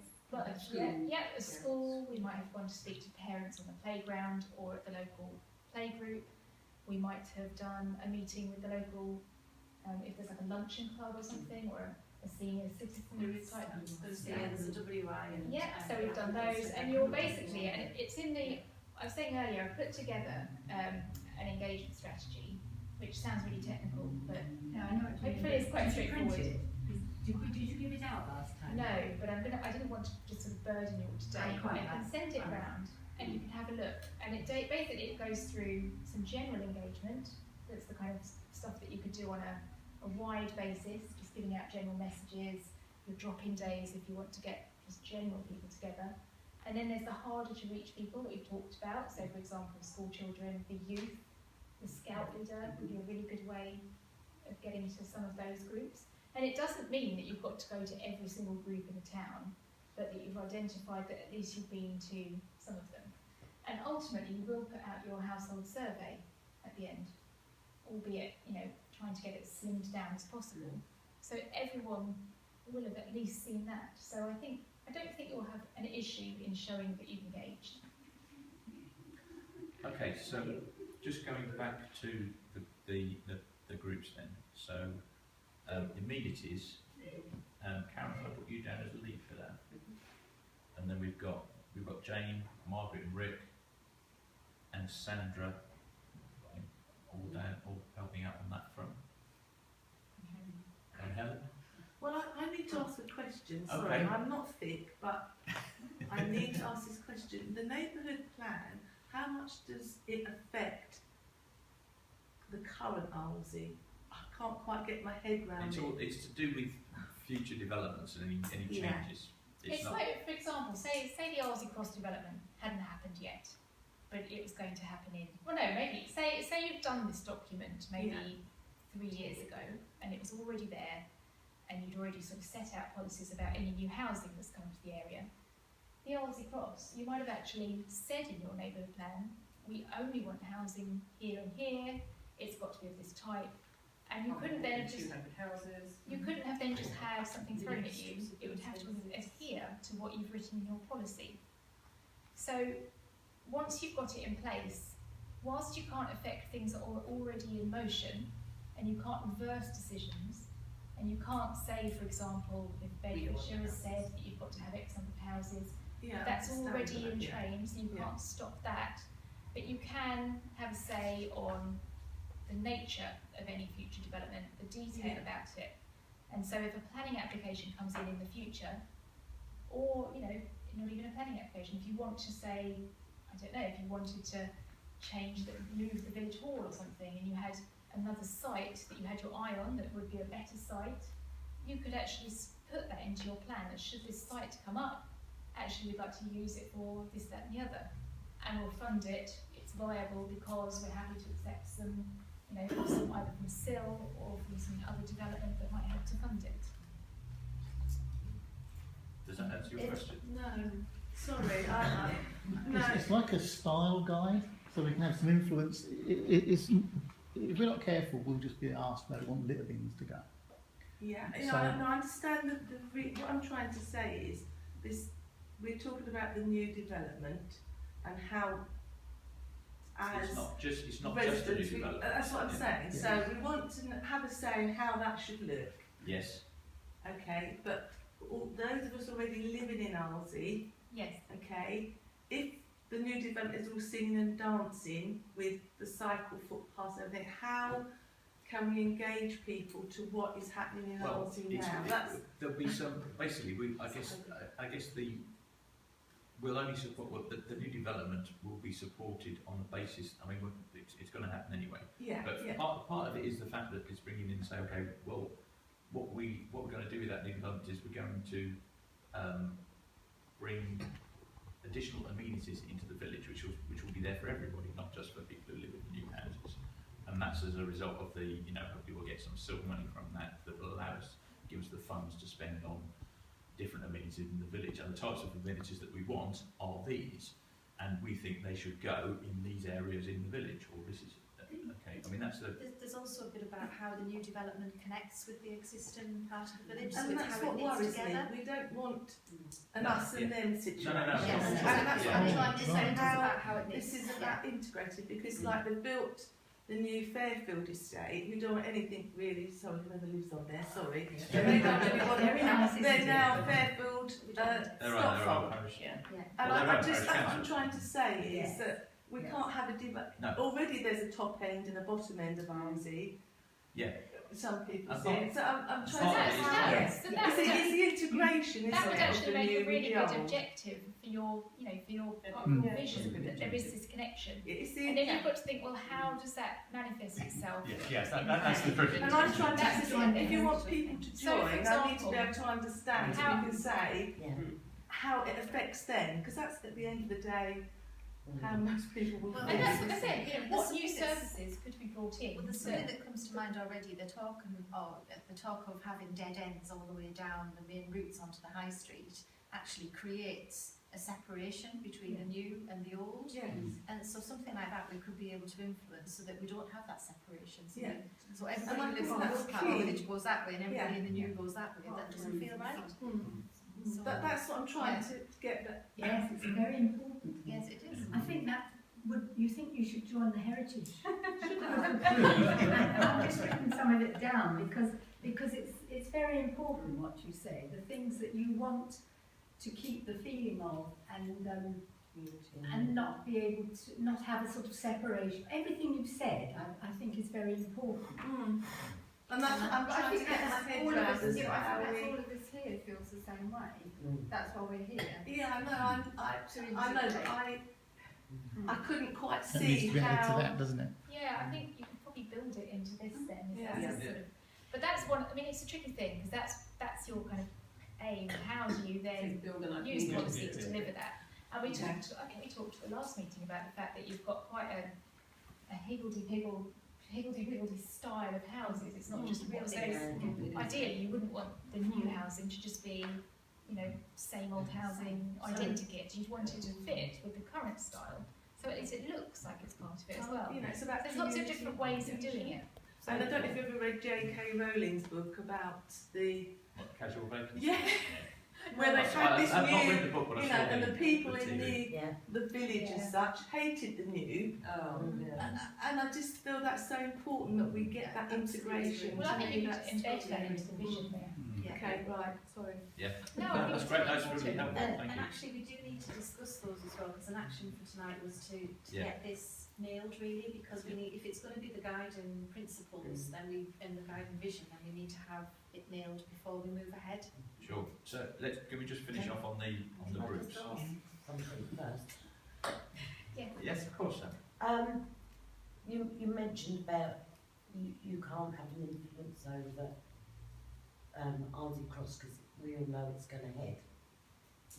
a school. We might have gone to speak to parents on the playground or at the local playgroup. We might have done a meeting with the local, if there's like a luncheon club or something, or a senior citizens type. There's a WI and. Yeah, so we've done those, and you're basically, and it's in the, I was saying earlier, I put together an engagement strategy, which sounds really technical, but No, I know what you mean. hopefully it's quite Did you print straightforward. it? Did you give it out last time? No, but I didn't want to just sort of burden you all today. I quite I can like send it that. round, and you can have a look. And basically it goes through some general engagement. That's the kind of stuff that you could do on a wide basis, just giving out general messages, your drop-in days if you want to get just general people together. And then there's the harder to reach people that we've talked about. So for example, school children, the youth, the scout leader would be a really good way of getting to some of those groups. And it doesn't mean that you've got to go to every single group in the town, but that you've identified that at least you've been to some of them. And ultimately, you will put out your household survey at the end, albeit, trying to get it slimmed down as possible. So everyone will have at least seen that. So I don't think you'll have an issue in showing that you've engaged. Okay, so just going back to the groups then. So amenities, Karen, I'll put you down as the lead for that. And then we've got Jane, Margaret and Rick, and Sandra, all helping out on that front. And Helen? Well, I need to ask a question. Sorry, Okay. I'm not thick, but I need to ask this question. The neighbourhood plan, how much does it affect the current Arlesey? I can't quite get my head round it. It's to do with future developments and any Yeah. changes. It's not, like, for example, say the Arlesey Cross development hadn't happened yet, but it was going to happen in, well no, maybe, say you've done this document maybe 3 years ago, and it was already there, and you'd already sort of set out policies about any new housing that's come to the area. The Arlesey Cross, you might have actually said in your neighbourhood plan, we only want housing here and here, it's got to be of this type, and you couldn't then have just, 200 houses. you couldn't have then just had something thrown at you, it would have to adhere to what you've written in your policy. So once you've got it in place, whilst you can't affect things that are already in motion, and you can't reverse decisions, and you can't say, for example, if Bedfordshire has said that you've got to have X number of houses, Yeah, that's I understand already that, in yeah. train, so you Yeah. can't stop that. But you can have a say on the nature of any future development, the detail Yeah. about it. And so if a planning application comes in the future, or, you know, not even a planning application, if you want to say, I don't know, if you wanted to move the village hall or something, and you had another site that you had your eye on that would be a better site, you could actually put that into your plan that should this site come up, actually we'd like to use it for this, that and the other, and we'll fund it, it's viable because we're happy to accept some, you know, from either from SIL or from some other development that might help to fund it. does that answer your question? No, sorry, no. It's like a style guide, so we can have some influence. It's, if we're not careful, we'll just be asked where we want litter bins to go. Yeah, So- I understand that what I'm trying to say is this. We're talking about the new development and how, as It's not just a new residents, development. that's what I'm Yeah. saying. Yeah. So we want to have a say in how that should look. Yes. Okay, but all those of us already living in Arlesey, Yes. okay, if the new development is all singing and dancing with the cycle footpaths and everything, how can we engage people to what is happening in Well, Arlesey now? there'll be some. Basically, I guess we'll only support the new development will be supported on the basis. I mean, it's going to happen anyway. Yeah, But yeah. part of it is the fact that it's bringing in and say, okay, well, what we're going to do with that new development is we're going to bring additional amenities into the village, which will be there for everybody, not just for people who live in new houses. And that's as a result of the, hopefully we'll get some silver money from that will allow us, give us the funds to spend on different amenities in the village. And the types of amenities that we want are these, and we think they should go in these areas in the village, or this is, okay, I mean, that's the... There's also a bit about how the new development connects with the existing part of the village, so And it's that's how what it knits worries together. me. We don't want an No, us and yeah. them situation. No. Yes, And exactly. that's what Yeah. I'm Trying trying to to say say. it's about how it knits. This is Yeah. about integrated because, Mm. like, they've built the new Fairfield estate. We don't want anything really. Sorry, whoever lives on there. Sorry. Yeah. They don't really want Very nice, isn't They're it? now Fairfield. They're right, Stockfold. parish. Yeah. And Well, they're I own just, parish that's what I'm council. trying to say is Yes. that we Yes. can't have a debate. No. Already there's a top end and a bottom end of Arlesey. Yeah. Some people And see it. So I'm It's trying not- to it's say not- Yes. So that it's, would it's the integration, isn't that would it? actually of the make new a with really the good old. objective for your, for your Mm. vision, that there is this connection. It's the And then you've got to think, well, how does that manifest itself? Yes, that's the trick. And I'm trying to That's say, the if you want thing. people to So, for join, I need to example, be able to understand how- and you can say Yeah. how it affects them, because that's at the end of the day how most people will Well, And that's feel. what I said, There's what new something that's- services could be brought in? Well, there's to- something that comes to mind already. The talk of having dead ends all the way down the main routes onto the high street actually creates a a separation between the new and the old. Yeah. And so something like that we could be able to influence so that we don't have that separation. So, Yeah. so And I everybody who lives think in the that's old part of the key. village goes that way and everybody Yeah. in the new goes that way. That doesn't feel right. So, That's what I'm trying to get that. Yes, it's very important. yes, it is. I think that you think you should join the Heritage. I've just written some of it down because it's very important what you say, the things that you want to keep the feeling of and not be able to not have a sort of separation. Everything you've said, I think, is very important. And that's what I'm But I trying to think get that's my head all of around. us, Is yeah, I how think that's we- all of us here feels the same way. That's why we're here. Yeah, I know. I know, but I couldn't quite That needs see to be added to how. that, doesn't it? Yeah, I think you could probably build it into this then. If Yeah. that's a Yeah. sort of, but that's one. I mean, it's a tricky thing because that's your kind of aim. How do you then Build an use idea. policy to deliver that? And we Yeah. talked. I think we talked at the last meeting about the fact that you've got quite a higgledy-piggledy style of houses. It's not just real estate. Ideally, you wouldn't want the new housing to just be, same old housing identikit. You'd want it to fit with the current style, so at least it looks like it's part of it as well. You know, it's about There's lots of community. different ways of doing it. And I don't know if you've ever read J.K. Rowling's book about the Casual vacancy. yeah, where they had this I've not read new, the book, but I you saw know, and the people the in TV. Yeah. the village Yeah. as such hated the new, Oh, yeah. and I just feel that's so important that we get that integration. Well, I to think me, you that's could embed that really- into the vision there. Okay, right. Sorry. Yeah. No, I No, think that's it's great. really That's really important. helpful. And Thank you. actually, we do need to discuss those as well, because an action for tonight was to Yeah. get this nailed really, because we need, if it's going to be the guiding principles, then and the guiding vision, then we need to have it nailed before we move ahead. Sure. So can we just finish off on the Can I groups? just ask something first? Yes, of course, Sam. You mentioned about you can't have an influence over Aldi Cross because we all know it's going to head.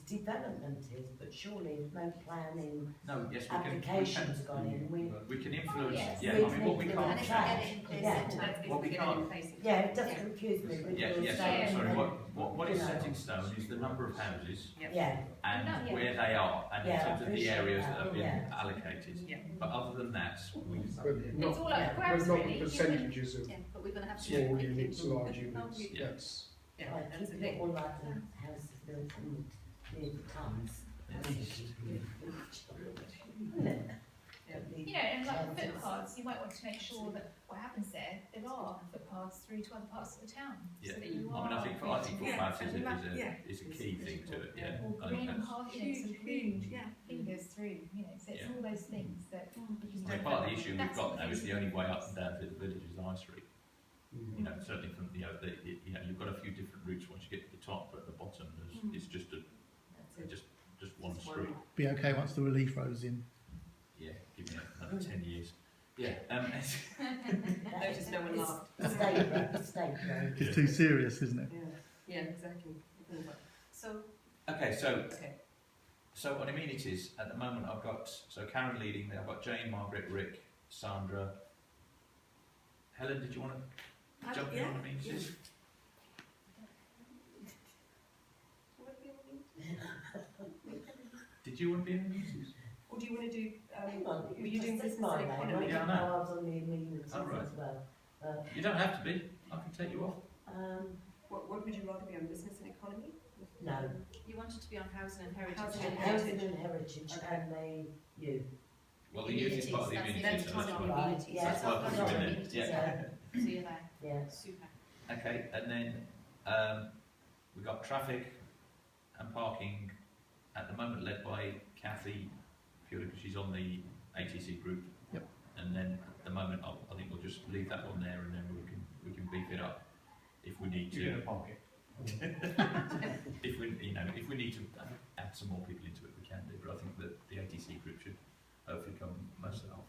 Development is, but surely if no planning No, yes, applications gone in, we can influence. yes. Yeah, We I mean, what we can can't. And if we change. get it in place Yeah. in time, What we can't. yeah, it does confuse me with Yeah, your yes. saying Sorry. and- What is you know. set in stone is the number of houses Yeah, and Yeah. where they are, and in Yeah, I terms of the appreciate areas that, that have been yeah. allocated. Yeah. But other than that, we. It's Not, all up Yeah. for grabs, not really. the percentages of yeah, but we're going to have to small do it units, quickly. large units. Yeah. That's Yeah, like that's the keeping it thing. all like the houses built in near the towns. And like the footpaths, you might want to make sure that what happens there are footpaths through to other parts of the town, Yeah. so that you I are. mean, I think creating footpaths Yeah, is a key thing to it. Yeah. or I think green that's. path, some Huge, green yeah. fingers through, so it's Yeah. all those things that. I mean, part of the issue we've That's got what now is it the only way up and down to the village is High Street. mm, Certainly from you've got a few different routes once you get to the top, but at the bottom it's just just one street. Be okay once the relief road's in. Yeah, give me another 10 years. Yeah. Notice no one laughed. State road. It's too serious, isn't it? Yeah, yeah, exactly. So, Okay, Okay. so on amenities at the moment I've got Karen leading there. I've got Jane, Margaret, Rick, Sandra. Helen, did you want to jump in on amenities? Did you want to be in amenities? Or do you want to do, Hang on, were you doing just business my and name, economy? Yeah, I know. I was on the amenities Oh, right. as well. You don't have to be. I can take you off. What would you rather be on, business and economy? No, you wanted to be on housing and heritage. Housing and and housing and heritage Okay. and the youth. Well, the youth is part of the That's amenities, so the that's part why. of amenities. Yeah. That's why I put you in there. Amenities, Yeah. So you're there. Yeah. Super. Okay, and then we've got traffic and parking at the moment led by Kathy, purely because she's on the ATC group. Yep. And then at the moment, I think we'll just leave that on there, and then we can beef it up if we need You're going to. to park it. If we need to add some more people into it, we can do. But I think that the ATC group should hopefully come most of it off.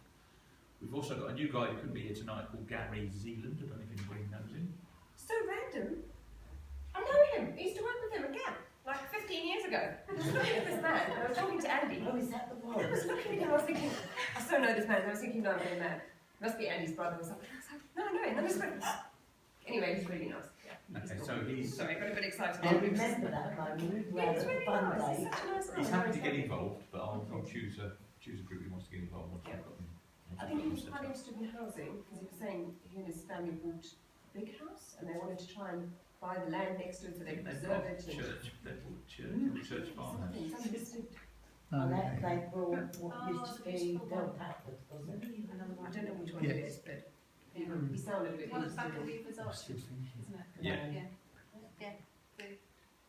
We've also got a new guy who couldn't be here tonight called Gary Zealand. I don't know if anybody knows him. So random. I know him. I used to work with him again, like 15 years ago. I was looking at this man, and I was talking to Andy. Oh, is that the I one? was looking at him, I was thinking, I so know this man, I was thinking, no, I'm going mad. Must be Andy's brother or something. I was like, no, I know him, no, he's friend. Anyway, he's really nice. Yeah. Okay, so he's Sorry, I got a bit excited. I remember that moment. We Yeah, were he's at the really fun nice. day. He's such a nice he's happy to get involved, but I'll choose a group who wants to get involved once we've got them. I think he was quite interested in housing, because he was saying he and his family bought a big house, and they wanted to try and buy the land next to it so they could preserve it. Church farmhouse. They brought what used to be Del Packard, wasn't it? I don't know which one it is, but he sounded a bit One at the back of interested. Weaver's Orchard, isn't it? Yeah. Yeah.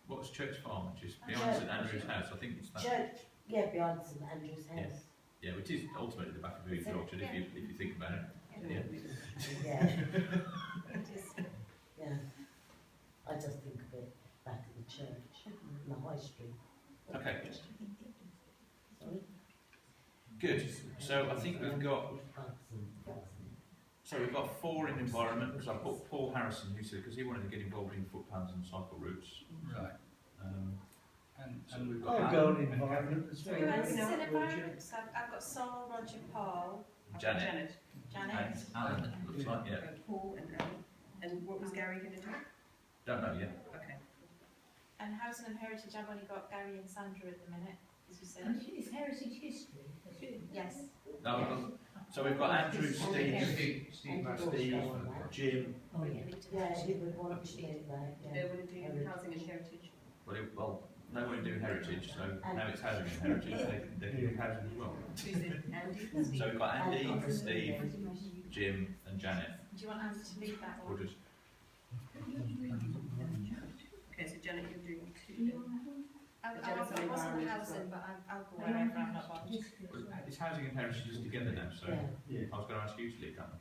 What's Church Farm, which is behind St Andrew's house? I think it's that. Church, behind St Andrew's house. Yeah, which is ultimately the back of Weaver's Orchard if you think about it. Yeah. Yeah, It is. yeah. I just think of it back at the church, in the High Street. Okay, Sorry? good. So I think we've got. So we've got 4 in environment, because I put Paul Harrison, who said, because he wanted to get involved in footpaths and cycle routes. Right. So we've got I'll go on environment as well. Who else is in Roger. environment? So I've got Sol, Roger, Paul, Janet Janet. and Alan, looks like, yeah. Paul and Alan. And what was Gary going to do? Don't know yet. Okay. And Housing and Heritage, I've only got Gary and Sandra at the minute, as you said. And it's heritage history. Yes. No, so we've got Andrew, Steve, Jim. Oh, yeah, he would want to do that, They yeah. want to do housing and heritage. Well, no one do heritage, so now it's housing and heritage, they do housing as well. Who's it? Andy? So we've got Andy, Steve, Jim and Janet. Do you want Andy to lead that We'll one? just, Okay, so Janet, you're doing 2. I Janet's on wasn't environment as housing, well. but I'll go wherever I'm not bothered. it's housing and heritage is together now, so Yeah. I was going to ask you to lead that one.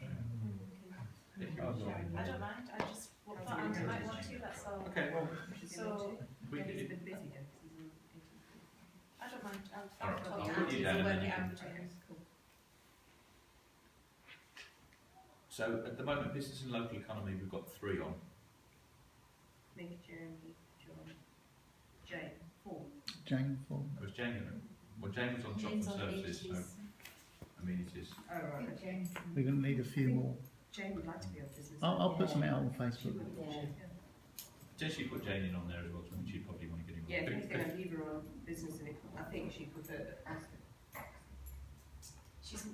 I don't mind, I just thought Andy might want to, that's all. Okay, well, So, we He's could, been busy though, 'cause he's on 18. I don't mind, I'll Alright, talk I'll to put Andy, you so down work and it then out you between us. so at the moment, business and local economy, we've got 3 on. Me, Jeremy, John, Jane, 4. Jane for It was Jane, well, Jane was on shop and Jane's on services, so amenities. amenities. Oh, right. we're going to need a few more. Jane would like to be on business. I'll put some out on Facebook. Yeah. Potentially put Jane in on there as well, so I think she'd probably want to get involved. Yeah, if anything, I'd leave her on business and I think she preferred us.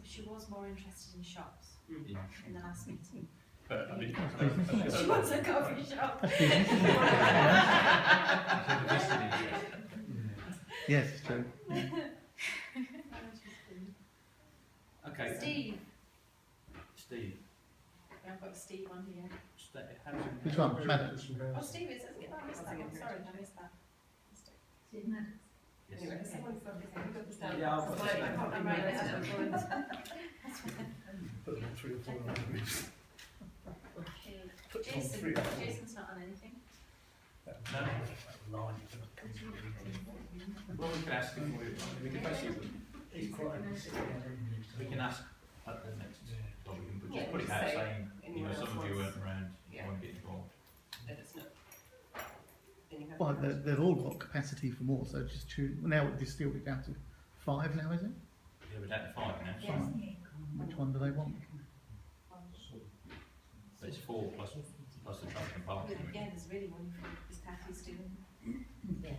She was more interested in shops Yeah. in the last meeting. But I mean, She wants a coffee shop. Yes, it's true. okay. Steve. Steve. Yeah, I've got Steve on here. Housing. Which one? Madam? Oh, Steve, is it? I missed that one, sorry, I missed that. Yes. Anyway, someone's got this, have you got this down? Yeah, I'll put Sorry, this I down. can't I'm remember writing it it. as I'm going. Put them 3 or 4 on. Okay. Jason's not on anything. No. Well, we can ask him, we can basically, He's quite we can ask at the next, well, we can Yeah, just put it just out say saying, you know, anyone some else of you wants- weren't around, Yeah. want to get involved. Let us know. Then you have Well, to- they've all got capacity for more, so just choose. Now we've distilled it down to 5 now, is it? Yeah, we're down to 5 now. Yes. Which one do they want? So it's 4 plus the traffic and parking. which- Yeah, there's really one for this Kathy's doing. Yeah.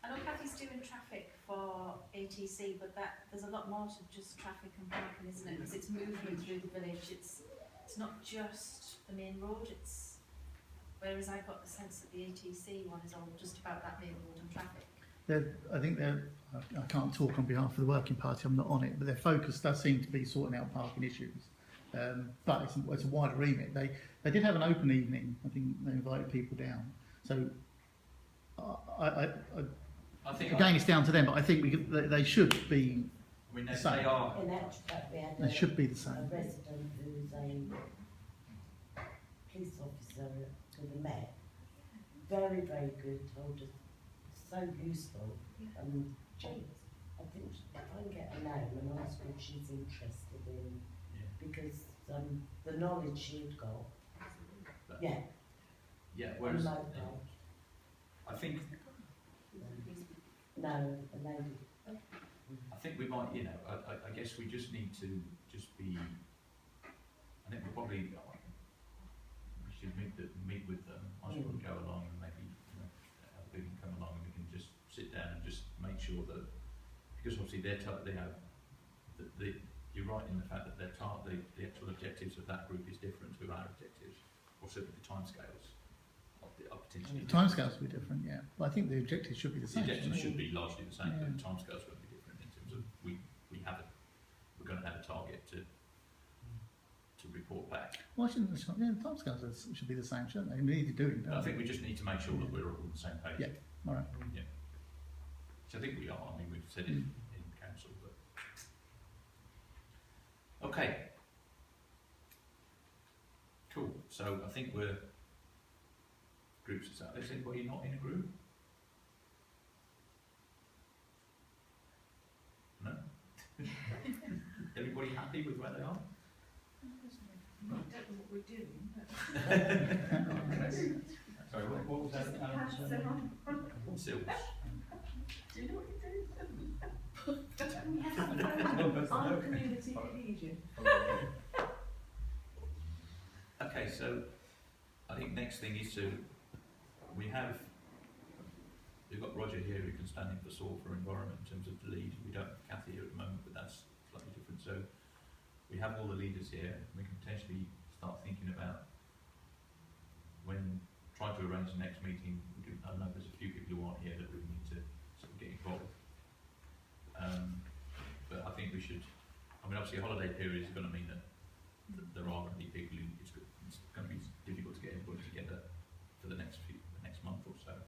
I know Kathy's doing traffic for ATC, but there's a lot more to just traffic and parking, isn't it? Because it's movement through the village. It's not just the main road. Whereas I got the sense that the ATC one is all just about that main road and traffic. I think I can't talk on behalf of the Working Party, I'm not on it, but their focus does seem to be sorting out parking issues. But it's a wider remit. They did have an open evening, I think they invited people down. So I think, again, it's down to them, but I think they should be, I mean, they Same. are, In actual fact, we had they should be the a same. resident who's a police officer with a Met. Very, very good, told us, so useful. Gee, I think if I can get her name and ask what she's interested in, Yeah. because the knowledge she'd got, But- yeah, yeah, and whereas, mobile. I think No, a lady. we might, you know, I guess we just need to just be, I think we'll probably, we should meet with them, I should probably go along and maybe, you know, we can come along and we can just sit because obviously they have, you're right in the fact that the actual objectives of that group is different to our objectives, or certainly the timescales are potentially different. Timescales will be different, yeah. But I think the objectives should be the The same. objectives shouldn't should be largely the same, but Yeah. the timescales will be different in terms of we're going to have a target to report back. they? Why shouldn't the timescales should be the same, shouldn't they? We need to do it. But I think we just need to make sure that we're all on the same page. Yeah. All right. So I think we are. I mean, we've said it in council, but okay. Cool. So I think we're groups are set. Is anybody not in a group? No. Everybody happy with where they are? I don't know what we're doing, but Sorry, what was that? Silks. do you know what you're doing? We have to I'm community cohesion. Okay, so I think next thing is we've got Roger here who can stand in for Saul for environment in terms of the lead. We don't have Kathy here at the moment, but that's slightly different. So we have all the leaders here. We can potentially start thinking about when trying to arrange the next meeting. I know there's a few people who aren't here that we need to sort of get involved. But I think we should. I mean, obviously, a holiday period is going to mean that there are going to be people who it's going to be difficult to get everybody together for the next month or so.